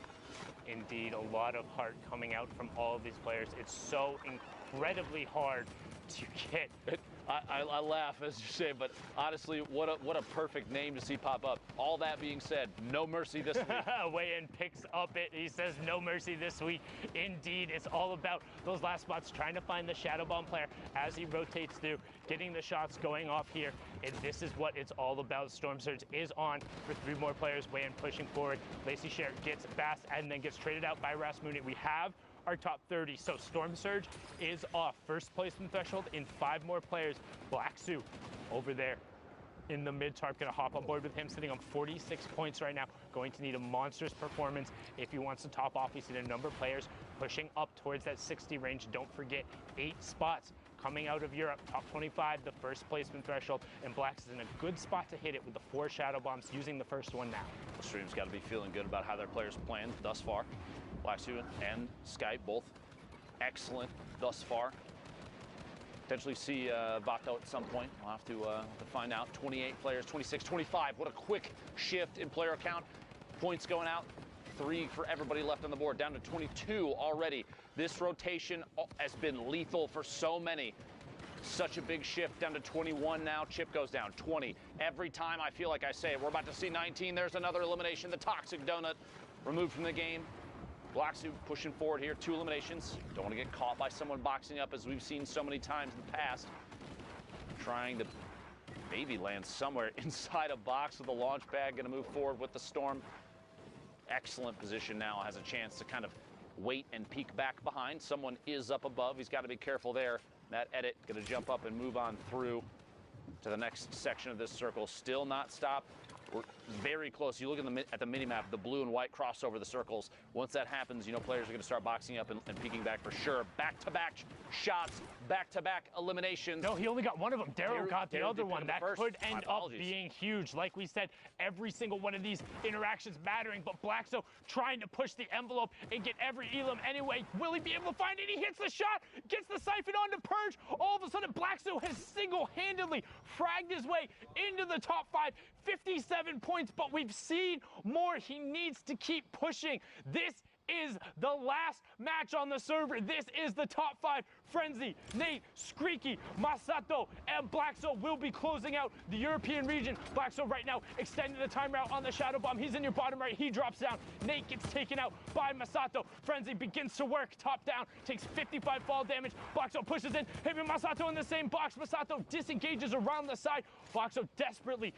Indeed, a lot of heart coming out from all of these players. It's so incredibly hard to get. I laugh as you say, but honestly, what a perfect name to see pop up. All that being said, no mercy this week. Weigh-in picks up it. He says no mercy this week. Indeed, it's all about those last spots, trying to find the Shadow Bomb player as he rotates through, getting the shots going off here. And this is what it's all about. Storm Surge is on for 3 more players. Weigh-in pushing forward. Lacey Sher gets Bass and then gets traded out by Rasmussen. We have our top 30. So Storm Surge is off. First placement threshold in 5 more players. Black Sue over there in the mid-tarp, gonna hop on board with him, sitting on 46 points right now. Going to need a monstrous performance if he wants to top off. He's seen a number of players pushing up towards that 60 range. Don't forget, 8 spots coming out of Europe. Top 25, the first placement threshold, and Blacks is in a good spot to hit it with the 4 Shadow Bombs, using the first one now. The stream's got to be feeling good about how their players planned thus far. Black Sue and Skype both excellent thus far. Potentially see Vato at some point. We'll have to find out. 28 players, 26, 25. What a quick shift in player count. Points going out. 3 for everybody left on the board, down to 22 already. This rotation has been lethal for so many. Such a big shift, down to 21 now. Chip goes down, 20. Every time I feel like I say we're about to see 19, there's another elimination. The Toxic Donut removed from the game. Black Suit pushing forward here, 2 eliminations. Don't want to get caught by someone boxing up, as we've seen so many times in the past. Trying to maybe land somewhere inside a box with a launch pad. Going to move forward with the Storm. excellent position now, has a chance to kind of wait and peek back behind. Someone is up above. He's got to be careful there. Matt Edit going to jump up and move on through to the next section of this circle. Still not stopped. We're very close. You look at the mini-map, the blue and white cross over the circles. Once that happens, you know players are going to start boxing up and peeking back for sure. Back-to-back shots, back-to-back eliminations. No, he only got one of them. Daryl got the other one. That could end up apologies. being huge. Like we said, every single one of these interactions mattering, but Blackso trying to push the envelope and get every elim anyway. Will he be able to find it? He hits the shot, gets the siphon onto Purge. All of a sudden, Blackso has single-handedly fragged his way into the top 5. 57 points, but we've seen more. He needs to keep pushing. This is the last match on the server. This is the top 5. Frenzy, Nate, Screaky, Masato, and Blackso will be closing out the European region. Blackso right now extending the timer out on the Shadow Bomb. He's in your bottom right. He drops down. Nate gets taken out by Masato. Frenzy begins to work. Top down. Takes 55 fall damage. Blackso pushes in. Him and Masato in the same box. Masato disengages around the side. Blackso desperately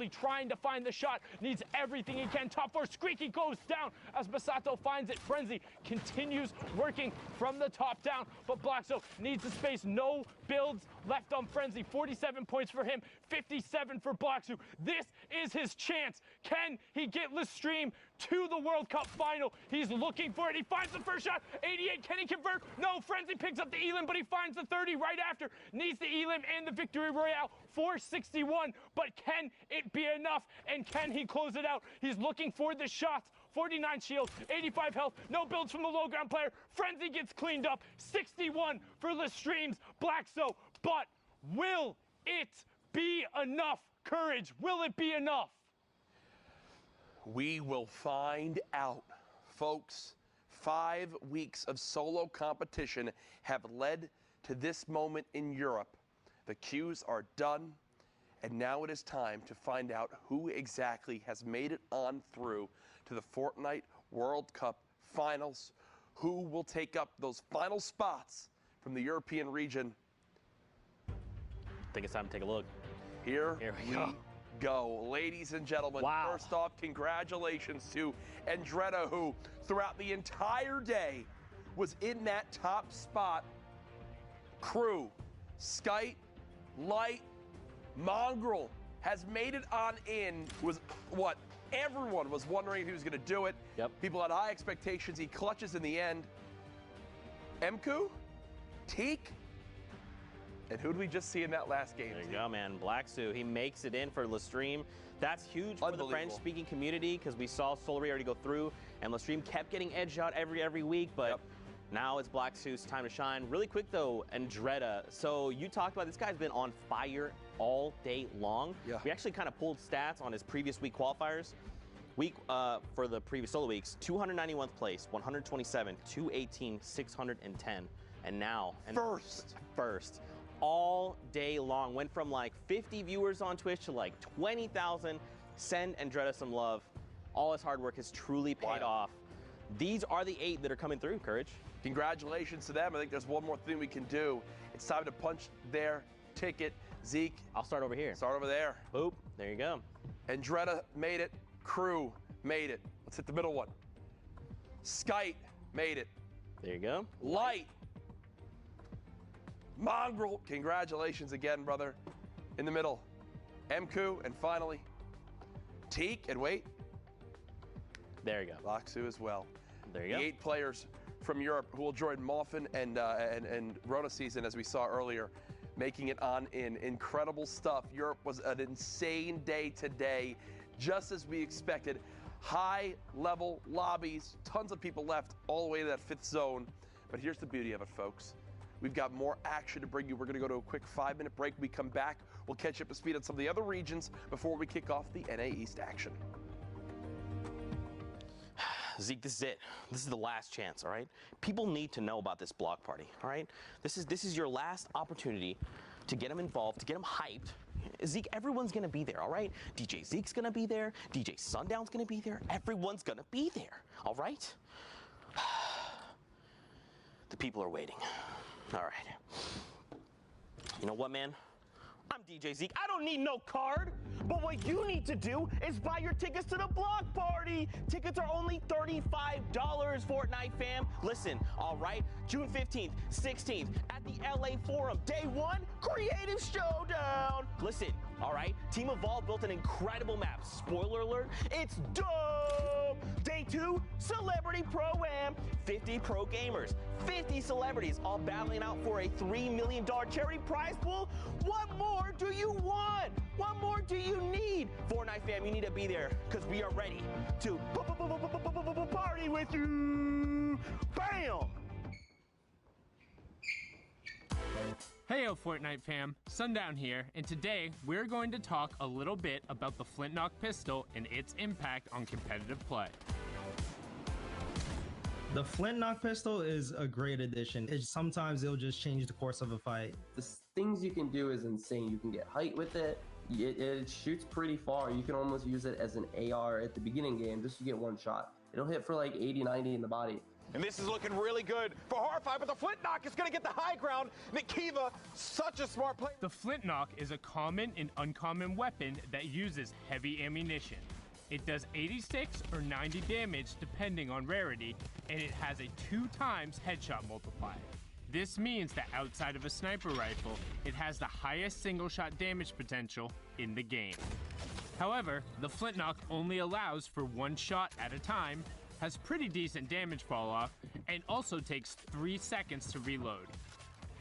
trying to find the shot. Needs everything he can. Top 4. Screaky goes down as Masato finds it. Frenzy continues working from the top down, but Blackso needs the space. No builds left on Frenzy. 47 points for him, 57 for Blackso. This is his chance. Can he get Lestream to the World Cup final? He's looking for it. He finds the first shot. 88. Can he convert? No. Frenzy picks up the elim, but he finds the 30 right after. Needs the elim and the victory royale. 461. But can it be enough? And can he close it out? He's looking for the shots. 49 shield, 85 health, no builds from the low ground player. Frenzy gets cleaned up. 61 for Lestream's Blackso. But will it be enough? Courage, will it be enough? We will find out, folks. 5 weeks of solo competition have led to this moment in Europe. The queues are done, and now it is time to find out who exactly has made it on through to the Fortnite World Cup finals. Who will take up those final spots from the European region? I think it's time to take a look. Here we go. Ladies and gentlemen, first off, congratulations to Andretta, who throughout the entire day was in that top spot. Crew, Skite, Light, Mongrel has made it on in. Was what everyone was wondering if he was going to do it. Yep. People had high expectations. He clutches in the end. Emku, Teak, and who did we just see in that last game? There you go, man. Blackso, he makes it in for Lestream. That's huge for the French-speaking community because we saw Solary already go through, and Lestream kept getting edged out every week, but now it's Blackso's time to shine. Really quick, though, Andretta. So you talked about this guy's been on fire all day long. Yeah. We actually kind of pulled stats on his previous week qualifiers. For the previous solo weeks, 291th place, 127, 218, 610, and now first. All day long. Went from like 50 viewers on Twitch to like 20,000. Send Andretta some love. All his hard work has truly paid off. These are the 8 that are coming through, Courage. Congratulations to them. I think there's one more thing we can do. It's time to punch their ticket. Zeke. I'll start over here. Start over there. Boop. There you go. Andretta made it. Crew made it. Let's hit the middle one. Skite made it. There you go. Light. Mongrel. Congratulations again, brother. In the middle. Emku. And finally, Teak. And wait. There you go. Blackso as well. There you go. The 8 players from Europe who will join Moffin and Rona season, as we saw earlier, making it on in. Incredible stuff. Europe was an insane day today, just as we expected. High-level lobbies, tons of people left all the way to that 5th zone. But here's the beauty of it, folks. We've got more action to bring you. We're going to go to a quick 5-minute break. When we come back, we'll catch you up to speed on some of the other regions before we kick off the NA East action. Zeke, this is it. This is the last chance, all right? People need to know about this block party, all right? This is your last opportunity to get them involved, to get them hyped. Zeke, everyone's gonna be there, all right? DJ Zeke's gonna be there. DJ Sundown's gonna be there. Everyone's gonna be there, all right? The people are waiting. All right. You know what, man? I'm DJ Zeke. I don't need no card. But what you need to do is buy your tickets to the block party. Tickets are only $35, Fortnite fam. Listen, all right, June 15th, 16th at the LA Forum. Day 1, Creative Showdown. Listen, all right, Team Evolve built an incredible map. Spoiler alert, it's dope. Day 2, Celebrity Pro-Am. 50 pro gamers, 50 celebrities, all battling out for a $3 million charity prize pool. What more do you want? What more do you need? Fortnite fam, you need to be there because we are ready to party with you. Bam! Heyo Fortnite fam, Sundown here, and today we're going to talk a little bit about the Flint-Knock pistol and its impact on competitive play. The Flint-Knock pistol is a great addition. Sometimes it'll just change the course of a fight. The things you can do is insane. You can get height with it. It shoots pretty far. You can almost use it as an AR at the beginning game just to get one shot. It'll hit for like 80, 90 in the body. And this is looking really good for Horrify, but the Flint-Knock is going to get the high ground. Nikiva, such a smart player. The Flint-Knock is a common and uncommon weapon that uses heavy ammunition. It does 86 or 90 damage depending on rarity, and it has a 2x headshot multiplier. This means that outside of a sniper rifle, it has the highest single shot damage potential in the game. However, the Flint-Knock only allows for one shot at a time, has pretty decent damage fall off, and also takes 3 seconds to reload.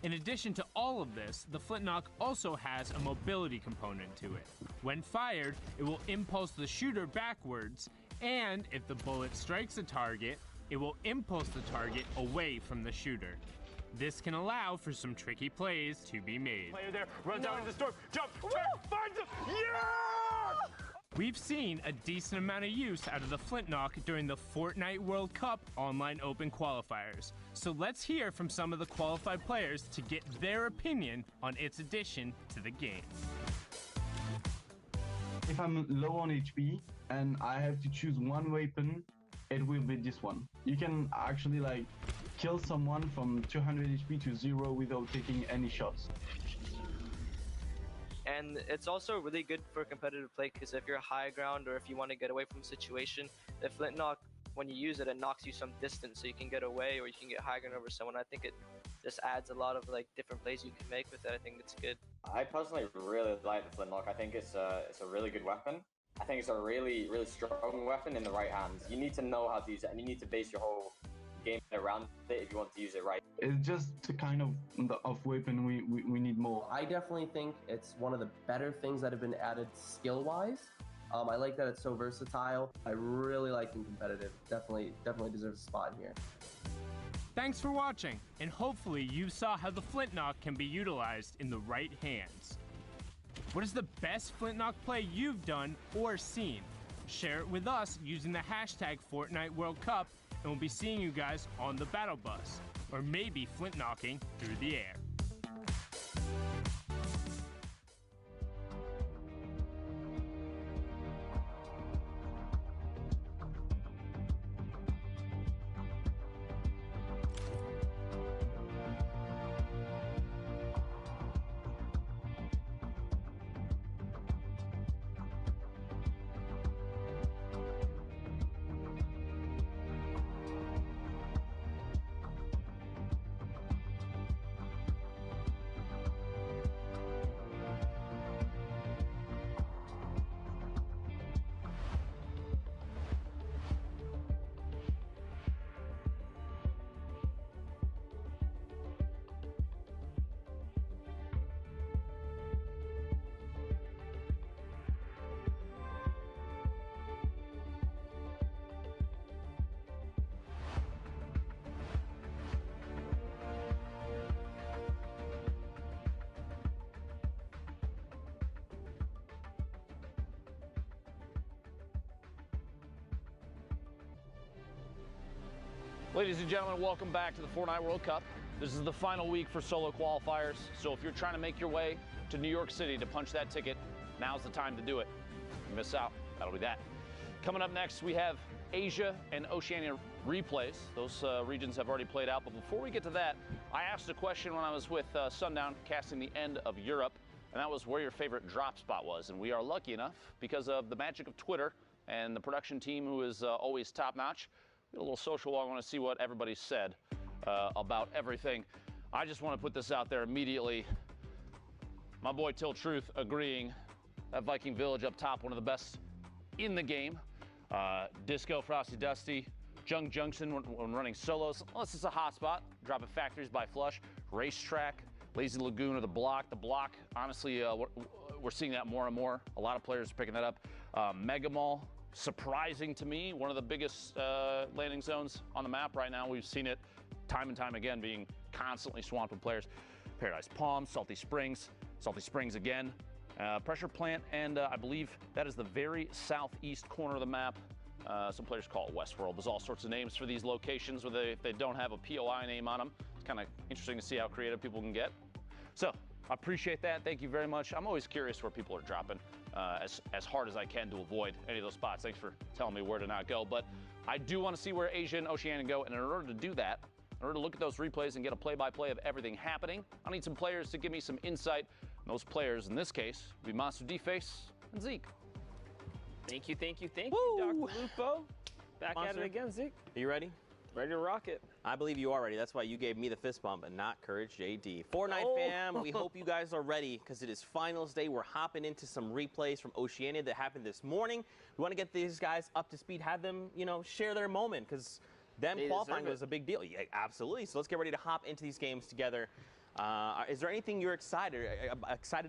In addition to all of this, the Flint-Knock also has a mobility component to it. When fired, it will impulse the shooter backwards, and if the bullet strikes a target, it will impulse the target away from the shooter. This can allow for some tricky plays to be made. Player there, runs out into the storm, jump, turn, finds him, yeah! We've seen a decent amount of use out of the Flint-Knock during the Fortnite World Cup online open qualifiers. So let's hear from some of the qualified players to get their opinion on its addition to the game. If I'm low on HP and I have to choose one weapon, it will be this one. You can actually like kill someone from 200 HP to 0 without taking any shots. And it's also really good for competitive play because if you're high ground or if you want to get away from a situation, the Flint-Knock, when you use it, it knocks you some distance so you can get away or you can get high ground over someone. I think it just adds a lot of like different plays you can make with it. I think it's good. I personally really like the Flint-Knock. I think it's a really good weapon. I think it's a really, really strong weapon in the right hands. You need to know how to use it and you need to base your whole game around it if you want to use it right. It's just the kind of weapon we need more. I definitely think it's one of the better things that have been added skill-wise. I like that it's so versatile. I really like it competitive. Definitely deserves a spot here. Thanks for watching, and hopefully you saw how the Flint-Knock can be utilized in the right hands. What is the best Flint-Knock play you've done or seen? Share it with us using the hashtag Fortnite World Cup, and we'll be seeing you guys on the battle bus, or maybe Flint-Knocking through the air. Ladies and gentlemen, welcome back to the Fortnite World Cup. This is the final week for solo qualifiers, so if you're trying to make your way to New York City to punch that ticket, now's the time to do it. If you miss out, that'll be that. Coming up next, we have Asia and Oceania replays. Those regions have already played out, but before we get to that, I asked a question when I was with Sundown casting the end of Europe, and and that was where your favorite drop spot was. And we are lucky enough, because of the magic of Twitter and the production team who is always top-notch, we had a little social walk. I want to see what everybody said about everything. I just want to put this out there immediately. My boy Till Truth agreeing that Viking Village up top, one of the best in the game. Disco, Frosty Dusty, Junk Junction when running solos, unless it's a hot spot, dropping factories by Flush, Racetrack, Lazy Lagoon or the Block. The Block, honestly, we're seeing that more and more. A lot of players are picking that up. Mega Mall, surprising to me, one of the biggest landing zones on the map right now. We've seen it time and time again being constantly swamped with players. Paradise Palms, Salty Springs again. Pressure Plant, and I believe that is the very southeast corner of the map. Some players call it Westworld. There's all sorts of names for these locations where they don't have a POI name on them. It's kind of interesting to see how creative people can get. So I appreciate that. Thank you very much. I'm always curious where people are dropping as hard as I can to avoid any of those spots. Thanks for telling me where to not go. But I do want to see where Asia and Oceania go, and in order to do that, in order to look at those replays and get a play-by-play of everything happening, I need some players to give me some insight. And those players, in this case, would be Monster D-Face and Zeke. Thank you, Dr. Lupo. Back Monster. at it again, Zeke. Are you ready? Ready to rock it. I believe you are ready. That's why you gave me the fist bump and not Courage JD. Fortnite fam, we hope you guys are ready because it is finals day. We're hopping into some replays from Oceania that happened this morning. We want to get these guys up to speed, have them, share their moment because them qualifying was a big deal. Yeah, absolutely. So let's get ready to hop into these games together. Is there anything you're excited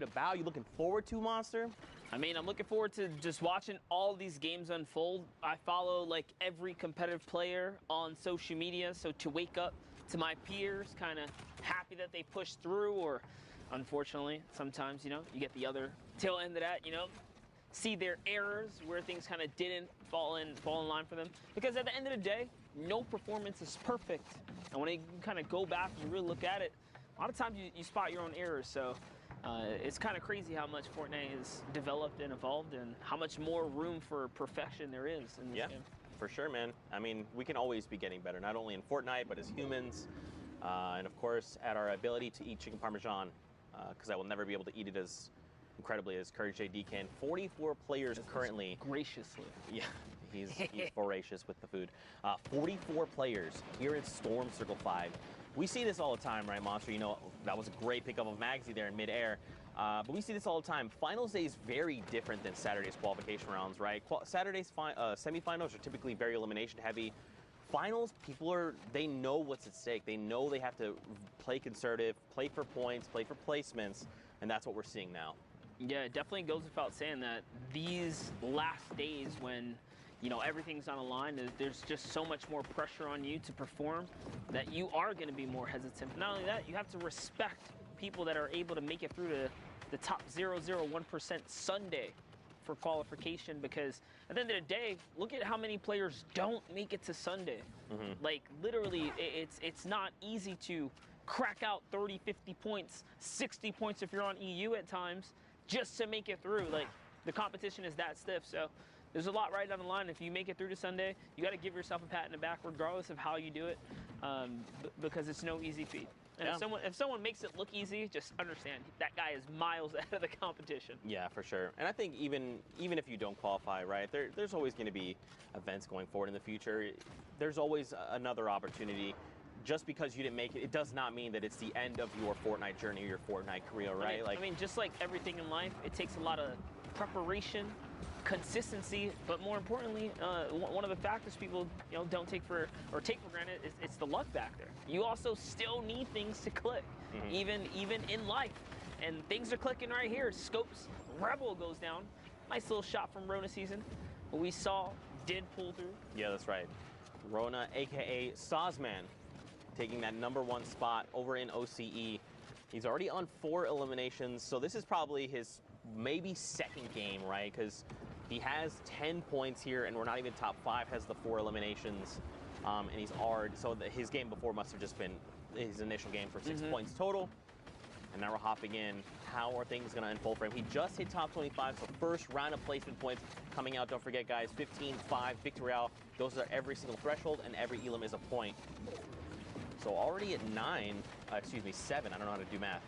about? You looking forward to, Monster? I mean, I'm looking forward to just watching all these games unfold. I follow like every competitive player on social media, so to wake up to my peers, kind of happy that they pushed through, or unfortunately, sometimes, you get the other tail end of that, see their errors where things kind of didn't fall in line for them. Because at the end of the day, no performance is perfect. And when you kind of go back and really look at it, a lot of times you spot your own errors. So it's kind of crazy how much Fortnite has developed and evolved and how much more room for perfection there is in this game. For sure, man. I mean, we can always be getting better, not only in Fortnite, but as humans. And of course, at our ability to eat chicken parmesan, because I will never be able to eat it as incredibly as Courage JD can. 44 players currently. Graciously. Yeah, he's voracious with the food. 44 players here in Storm Circle 5. We see this all the time, right, Monster? That was a great pickup of Magsy there in midair. But we see this all the time. Finals day is very different than Saturday's qualification rounds, right? Saturday's semifinals are typically very elimination heavy. Finals, they know what's at stake. They know they have to play conservative, play for points, play for placements, and that's what we're seeing now. Yeah, it definitely goes without saying that these last days when everything's on a line, there's just so much more pressure on you to perform that you are going to be more hesitant. Not only that, you have to respect people that are able to make it through to the top 0.01% Sunday for qualification, because at the end of the day, look at how many players don't make it to Sunday. Like, literally, it's not easy to crack out 30, 50 points, 60 points if you're on EU at times, just to make it through. Like, the competition is that stiff. So there's a lot right down the line. If you make it through to Sunday, you got to give yourself a pat in the back, regardless of how you do it, because it's no easy feat. And if someone makes it look easy, just understand that guy is miles ahead of the competition. Yeah, for sure. And I think even if you don't qualify, right, there's always going to be events going forward in the future. There's always another opportunity. Just because you didn't make it, it does not mean that it's the end of your Fortnite journey or your Fortnite career, right? I mean, just like everything in life, it takes a lot of preparation, consistency, but more importantly, one of the factors people don't take for granted is it's the luck back there. You also still need things to click, even in life, and things are clicking right here. Scopes Rebel goes down, nice little shot from Rona Season. What we saw did pull through. Yeah, that's right. Rona, aka Sawsman, taking that #1 spot over in OCE. He's already on 4 eliminations, so this is probably his maybe second game, right? Because he has 10 points here, and we're not even top 5, has the 4 eliminations, and he's hard. So his game before must have just been his initial game for 6 points total. And now we're hopping in. How are things going to unfold for him? He just hit top 25, so first round of placement points coming out. Don't forget, guys, 15, 5, Victory Royale. Those are every single threshold, and every elim is a point. So already at 7, I don't know how to do math,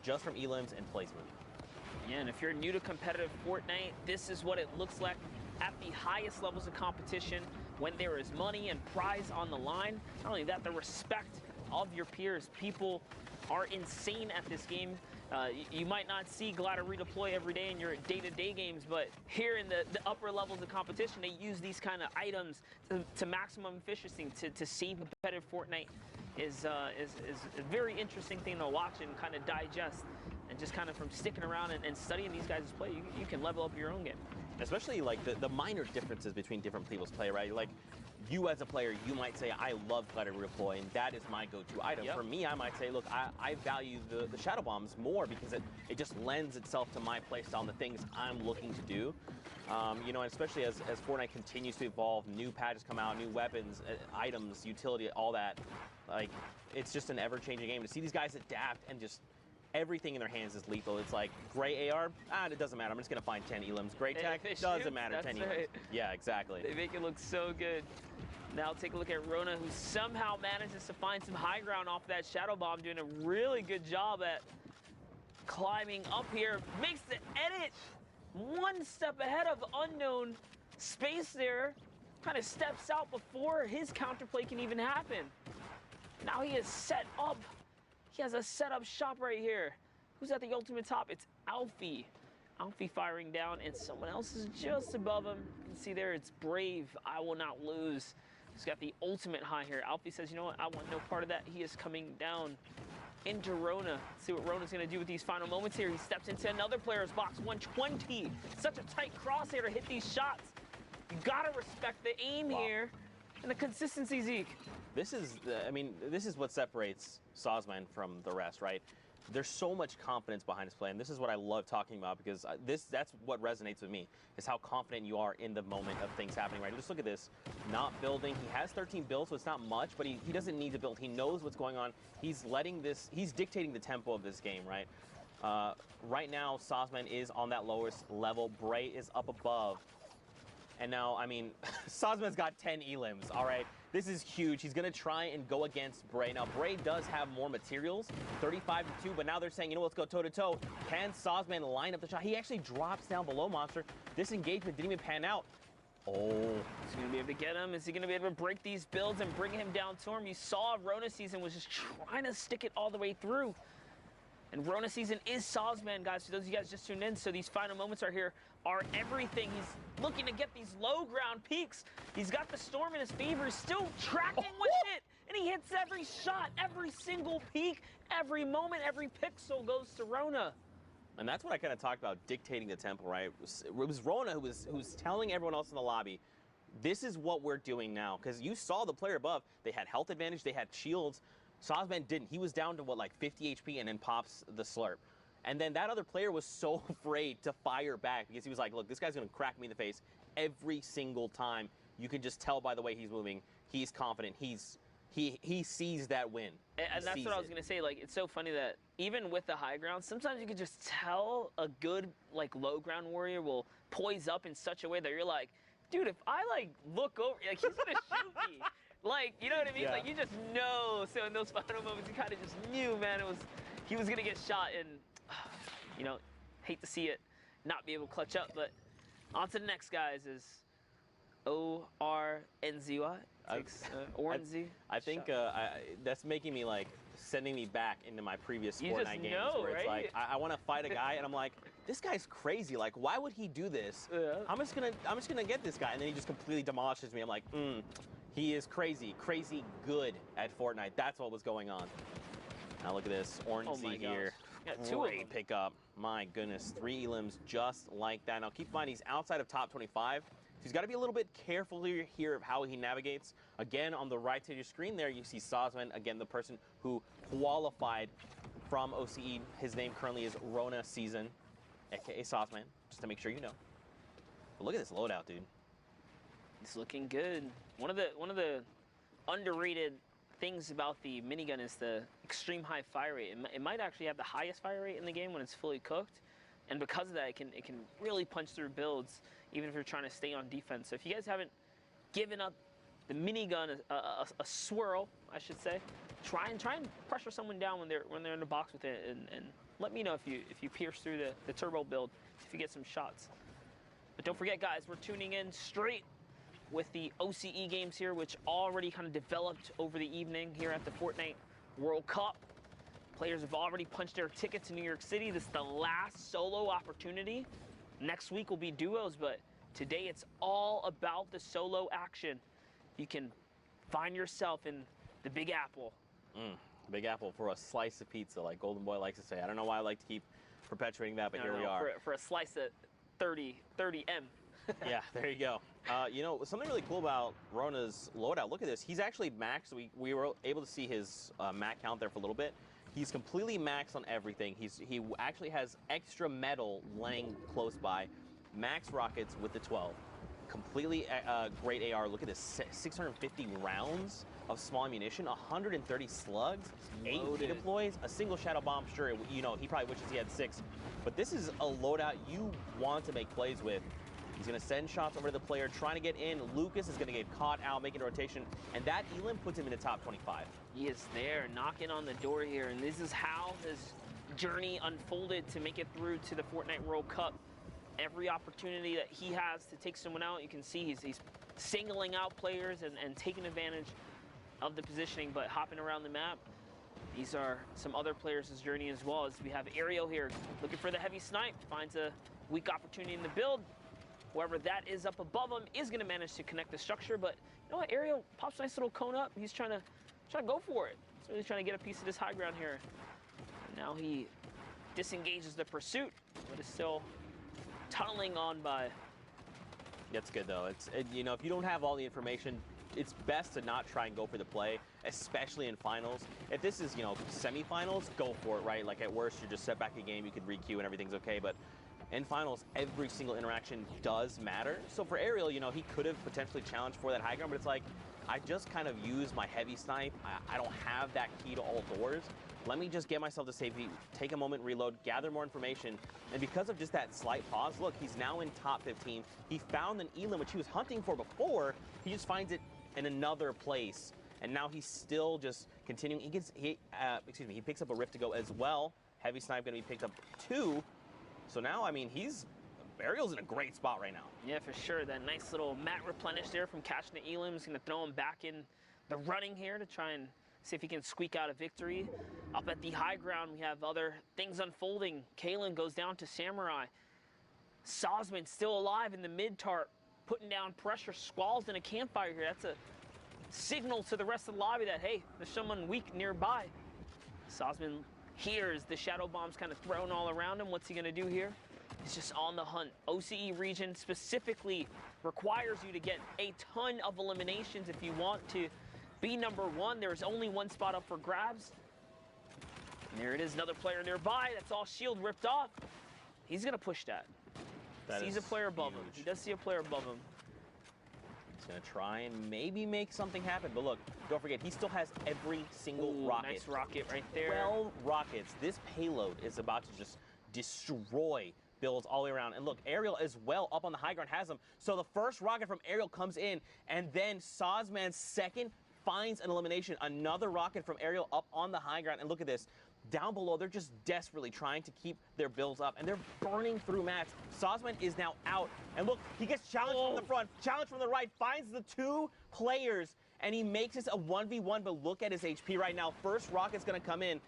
just from elims and placement. Yeah, and if you're new to competitive Fortnite, this is what it looks like at the highest levels of competition when there is money and prize on the line. Not only that, the respect of your peers. People are insane at this game. You might not see Glider redeploy every day in your day-to-day games, but here in the upper levels of competition, they use these kind of items to maximum efficiency to save competitive Fortnite is a very interesting thing to watch and kind of digest. And just kind of from sticking around and studying these guys' play, you can level up your own game. Especially like the minor differences between different people's play, right? Like you as a player, you might say, I love Glider Redeploy, and that is my go-to item. Yep. For me, I might say, look, I value the Shadow Bombs more because it just lends itself to my playstyle and the things I'm looking to do. You know, and especially as Fortnite continues to evolve, new patches come out, new weapons, items, utility, all that. Like, it's just an ever-changing game. To see these guys adapt and just everything in their hands is lethal. It's like gray AR, it doesn't matter. I'm just gonna find 10 elims. Gray tech, doesn't matter. 10 elims. Right. Yeah, exactly. They make it look so good. Now take a look at Rona, who somehow manages to find some high ground off that Shadow Bomb, doing a really good job at climbing up here. Makes the edit one step ahead of Unknown. Space there, kind of steps out before his counterplay can even happen. Now he is set up. He has a setup shop right here. Who's at the ultimate top? It's Alfie. Alfie firing down, and someone else is just above him. You can see there, it's Brave. I will not lose. He's got the ultimate high here. Alfie says, you know what? I want no part of that. He is coming down into Rona. Let's see what Rona's gonna do with these final moments here. He steps into another player's box, 120. Such a tight crosshair to hit these shots. You gotta respect the aim here and the consistency, Zeke. This is, this is what separates Sosman from the rest, right? There's so much confidence behind his play, and this is what I love talking about because that's what resonates with me, is how confident you are in the moment of things happening, right? Just look at this, not building. He has 13 builds, so it's not much, but he doesn't need to build. He knows what's going on. He's dictating the tempo of this game, right? Right now, Sosman is on that lowest level. Bray is up above. And now, Sosman's got 10 elims, all right? This is huge. He's going to try and go against Bray. Now, Bray does have more materials, 35-2, but now they're saying, you know, let's go toe-to-toe. Can Sosman line up the shot? He actually drops down below Monster. This engagement didn't even pan out. Oh. Is he going to be able to get him? Is he going to be able to break these builds and bring him down to him? You saw Rona Season was just trying to stick it all the way through. And Rona Season is Sosman, guys. For those of you guys just tuned in, so these final moments are everything. He's looking to get these low ground peaks. He's got the storm in his favor. He's still tracking with it. And he hits every shot, every single peak, every moment, every pixel goes to Rona. And that's what I kind of talked about, dictating the tempo, right? It was Rona who's telling everyone else in the lobby, this is what we're doing now. Because you saw the player above. They had health advantage. They had shields. Sosman didn't. He was down to, like 50 HP and then pops the slurp. And then that other player was so afraid to fire back because he was like, look, this guy's going to crack me in the face every single time. You can just tell by the way he's moving. He's confident. He sees that win. And that's what I was going to say. Like, it's so funny that even with the high ground, sometimes you can just tell a good, like, low ground warrior will poise up in such a way that you're like, dude, if I, like, look over, like, he's going to shoot me. Like, you know what I mean? Yeah. Like, you just know. So in those final moments, you kind of just knew, man, he was going to get shot. And, you know, hate to see it not be able to clutch up. But on to the next, guys, is O-R-N-Z-Y. Orenzy. I think that's making me, like, sending me back into my previous Fortnite games where it's right? like, I want to fight a guy, and I'm like, this guy's crazy. Like, why would he do this? Yeah. I'm just gonna get this guy, and then he just completely demolishes me. I'm like, he is crazy good at Fortnite. That's what was going on. Now look at this, Orenzy here. Great pickup. My goodness, 3 elims just like that. Now keep in mind, he's outside of top 25. So he's got to be a little bit careful here of how he navigates. Again, on the right side of your screen there, you see Sosman, again, the person who qualified from OCE. His name currently is Rona Season, aka Sosman, just to make sure you know. But look at this loadout, dude. It's looking good. One of the underrated things about the minigun is the extreme high fire rate. It might actually have the highest fire rate in the game when it's fully cooked, and because of that, it can really punch through builds, even if you're trying to stay on defense. So if you guys haven't given up the minigun a swirl, I should say, try and pressure someone down when they're in the box with it, and let me know if you pierce through the turbo build, if you get some shots. But don't forget, guys, we're tuning in straight with the OCE games here, which already kind of developed over the evening here at the Fortnite World Cup. Players have already punched their ticket to New York City. This is the last solo opportunity. Next week will be duos, but today it's all about the solo action. You can find yourself in the Big Apple. Big Apple for a slice of pizza, like Golden Boy likes to say. I don't know why I like to keep perpetuating that, but here we are. For a slice at 30M. Yeah, there you go. You know, something really cool about Rona's loadout, look at this. He's actually maxed. We were able to see his mat count there for a little bit. He's completely maxed on everything. He actually has extra metal laying close by. Max rockets with the 12. Completely great AR. Look at this, 650 rounds of small ammunition, 130 slugs, 8 deploys, a single shadow bomb. Sure, you know, he probably wishes he had 6. But this is a loadout you want to make plays with. He's going to send shots over to the player, trying to get in. Lucas is going to get caught out, making a rotation, and that elim puts him in the top 25. He is there, knocking on the door here, and this is how his journey unfolded to make it through to the Fortnite World Cup. Every opportunity that he has to take someone out, you can see he's singling out players and taking advantage of the positioning, but hopping around the map. These are some other players' journey as well, as we have Ariel here looking for the heavy snipe, finds a weak opportunity in the build. Whoever that is up above him is going to manage to connect the structure, but you know what? Ariel pops a nice little cone up. He's trying to go for it. He's really trying to get a piece of this high ground here. And now he disengages the pursuit, but is still tunneling on by. That's good though. You know, if you don't have all the information, it's best to not try and go for the play, especially in finals. If this is, you know, semifinals, go for it, right? Like at worst, you're just set back a game, you could re-queue and everything's okay, but in finals, every single interaction does matter. So for Ariel, you know, he could have potentially challenged for that high ground, but it's like, I just kind of use my heavy snipe. I don't have that key to all doors. Let me just get myself to safety, take a moment, reload, gather more information. And because of just that slight pause, look, he's now in top 15. He found an elim, which he was hunting for before. He just finds it in another place. And now he's still just continuing. He picks up a rift to go as well. Heavy snipe gonna be picked up too. So now, I mean, Ariel's in a great spot right now. Yeah, for sure. That nice little mat replenish there from catching the elim is going to throw him back in the running here to try and see if he can squeak out a victory. Up at the high ground, we have other things unfolding. Kalen goes down to Samurai. Sosman still alive in the mid-tarp, putting down pressure. Squall's in a campfire here. That's a signal to the rest of the lobby that, hey, there's someone weak nearby. Sosman hears the shadow bombs kind of thrown all around him. What's he going to do here? He's just on the hunt. OCE region specifically requires you to get a ton of eliminations if you want to be #1. There's only one spot up for grabs. And there it is, another player nearby. That's all shield ripped off. He's going to push that. Sees a player above him. He does see a player above him. He's going to try and maybe make something happen. But look, don't forget, he still has every single rocket. Nice rocket right there. 12 rockets. This payload is about to just destroy builds all the way around. And look, Ariel as well up on the high ground has them. So the first rocket from Ariel comes in, and then Sosman's second finds an elimination. Another rocket from Ariel up on the high ground. And look at this. Down below, they're just desperately trying to keep their builds up, and they're burning through mats. Sosman is now out, and look, he gets challenged from the front, challenged from the right, finds the 2 players, and he makes this a 1v1, but look at his HP right now. First rocket's gonna come in.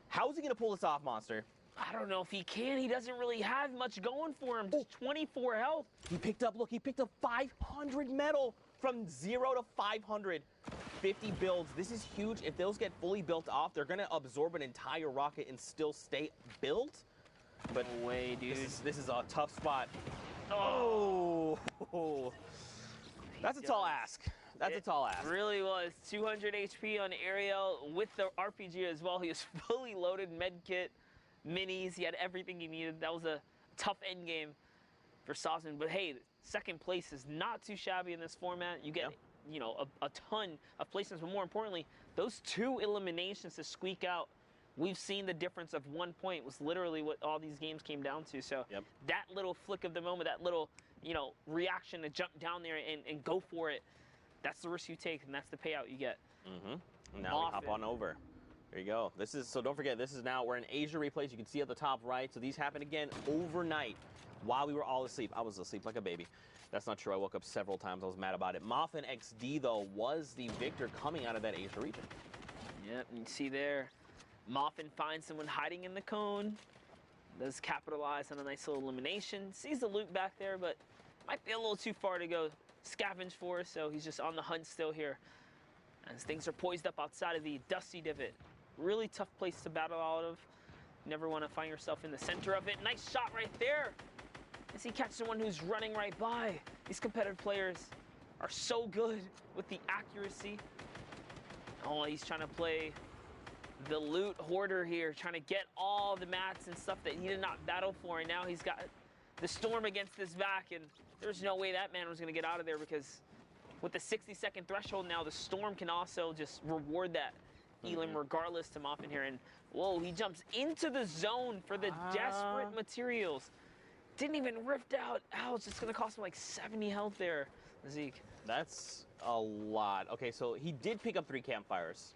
How is he gonna pull this off, Monster? I don't know if he can. He doesn't really have much going for him. Just 24 health. He picked up 500 metal from 0 to 500. 50 builds. This is huge. If those get fully built off, they're going to absorb an entire rocket and still stay built. But no way, dude. This is a tough spot. Oh. That's a tall ask. That's a tall ask. Really was. 200 HP on Ariel with the RPG as well. He was fully loaded, med kit, minis. He had everything he needed. That was a tough end game for Sosman. But hey, second place is not too shabby in this format. You get you know, a ton of placements, but more importantly, those 2 eliminations to squeak out. We've seen the difference of 1 point was literally what all these games came down to. So that little flick of the moment, that little, you know, reaction to jump down there and go for it, that's the risk you take, and that's the payout you get. Now we hop on over There you go. This is, so don't forget, this is now, we're in Asia replays. You can see at the top right. So these happen again overnight while we were all asleep. I was asleep like a baby. That's not true. I woke up several times. I was mad about it. Moffin XD, though, was the victor coming out of that Asia region. Yep, you can see there, Moffin finds someone hiding in the cone. Does capitalize on a nice little elimination. Sees the loot back there, but might be a little too far to go scavenge for, so he's just on the hunt still here. As things are poised up outside of the Dusty Divot. Really tough place to battle out of. Never want to find yourself in the center of it. Nice shot right there. As he catches someone who's running right by. These competitive players are so good with the accuracy. Oh, he's trying to play the loot hoarder here, trying to get all the mats and stuff that he did not battle for, and now he's got the storm against his back, and there's no way that man was going to get out of there, because with the 60-second threshold now, the storm can also just reward that Elam regardless to Moffin here. And whoa, he jumps into the zone for the desperate materials. Didn't even rift out. Ouch, it's going to cost him like 70 health there, Zeke. That's a lot. Okay, so he did pick up 3 campfires.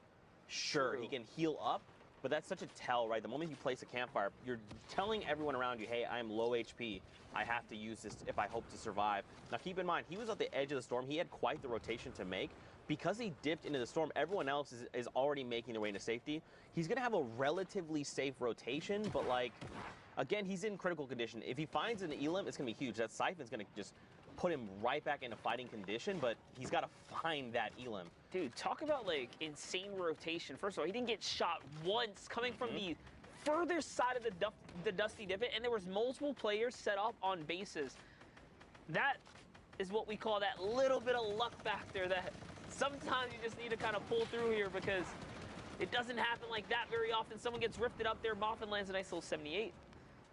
Sure, he can heal up, but that's such a tell, right? The moment you place a campfire, you're telling everyone around you, hey, I'm low HP. I have to use this if I hope to survive. Now, keep in mind, he was at the edge of the storm. He had quite the rotation to make. Because he dipped into the storm, everyone else is already making their way into safety. He's going to have a relatively safe rotation, but, like, again, he's in critical condition. If he finds an Elam, it's going to be huge. That Siphon's going to just put him right back into fighting condition, but he's got to find that Elam. Dude, talk about, like, insane rotation. First of all, he didn't get shot once coming from the further side of the Dusty Divot, and there was multiple players set up on bases. That is what we call that little bit of luck back there, that sometimes you just need to kind of pull through here, because it doesn't happen like that very often. Someone gets rifted up there, Moffin lands a nice little 78.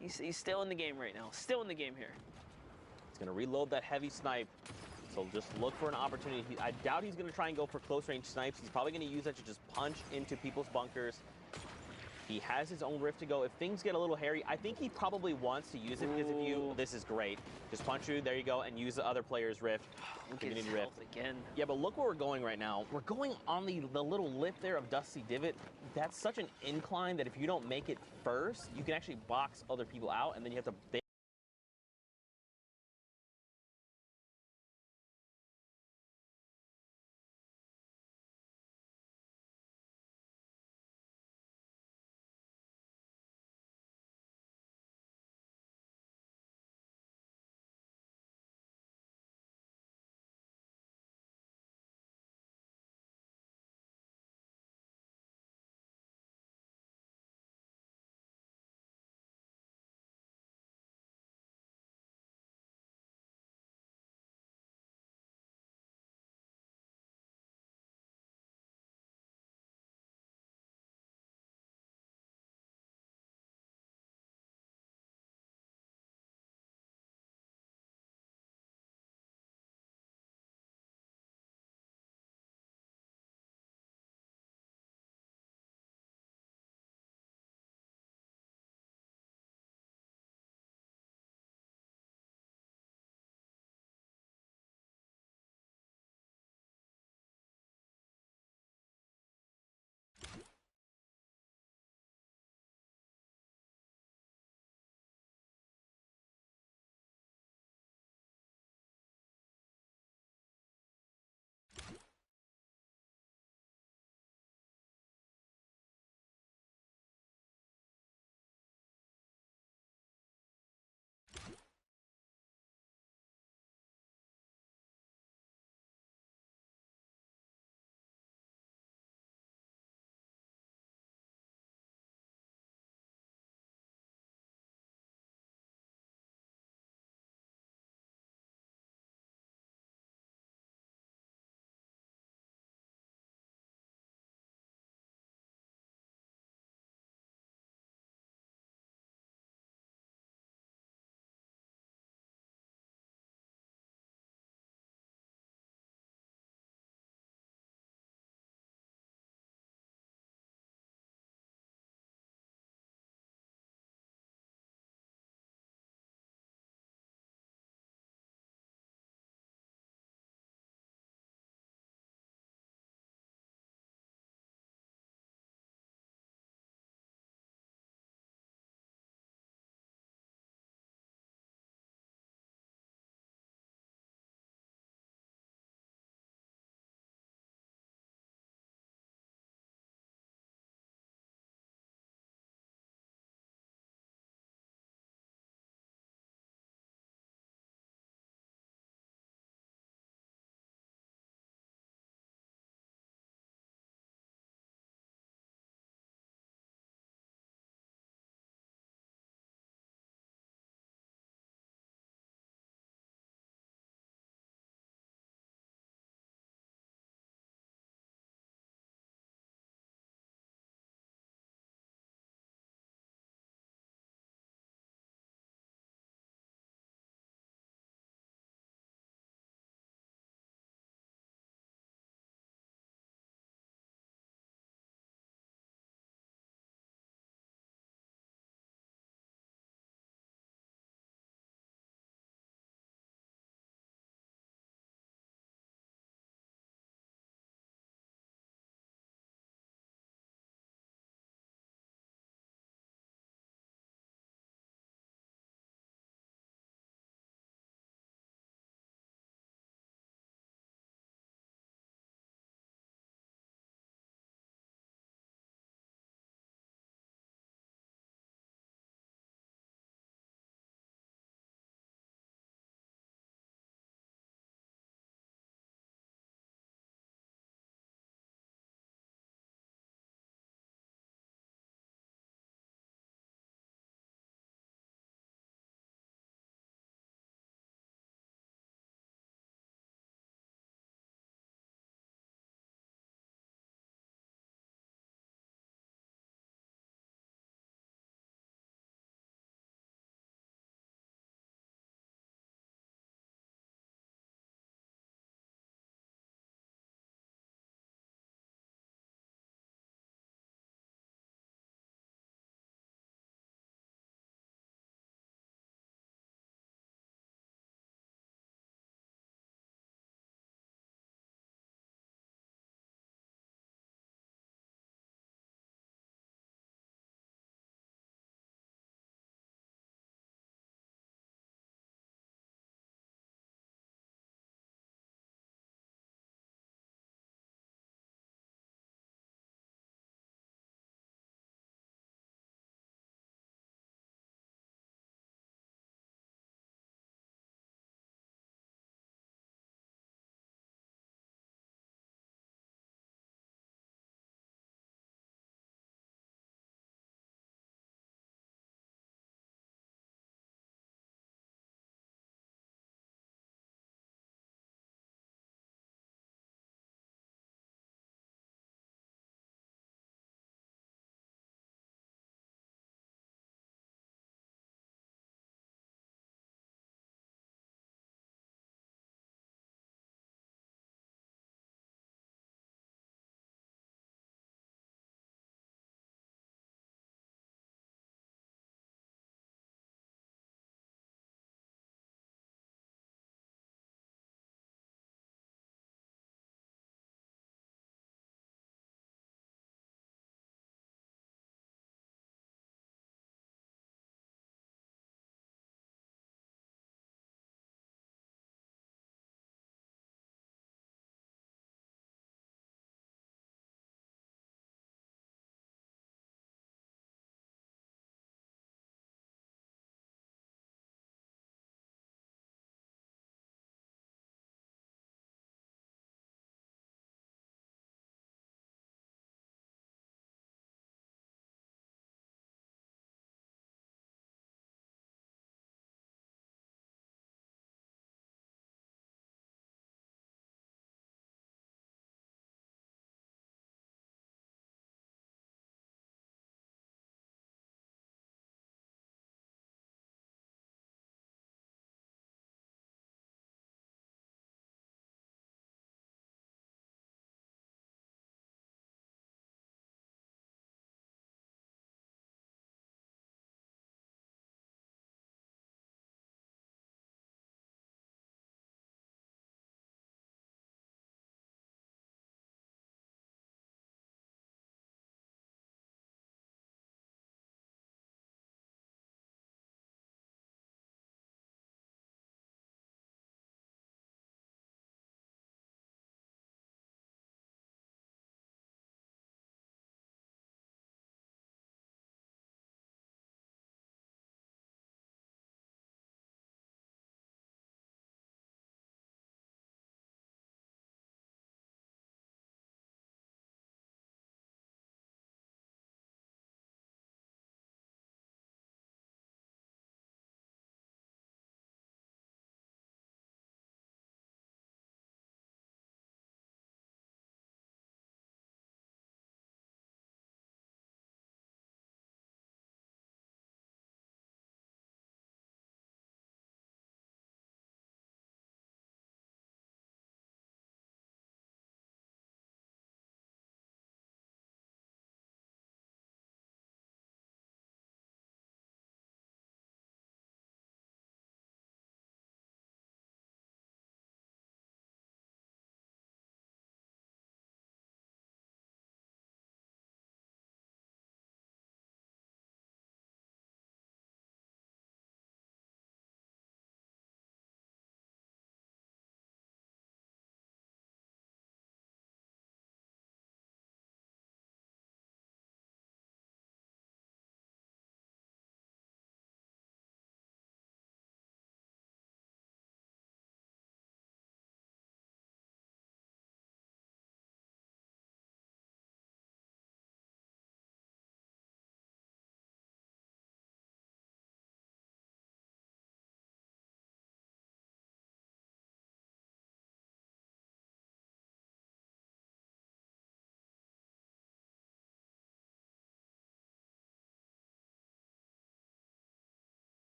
He's still in the game right now. Still in the game here. He's going to reload that heavy snipe. So just look for an opportunity. I doubt he's going to try and go for close range snipes. He's probably going to use that to just punch into people's bunkers. He has his own rift to go. If things get a little hairy, I think he probably wants to use it, because if you, this is great. Just punch you, there you go, and use the other player's rift. Community rift again. Yeah, but look where we're going right now. We're going on the little lip there of Dusty Divot. That's such an incline that if you don't make it first, you can actually box other people out, and then you have to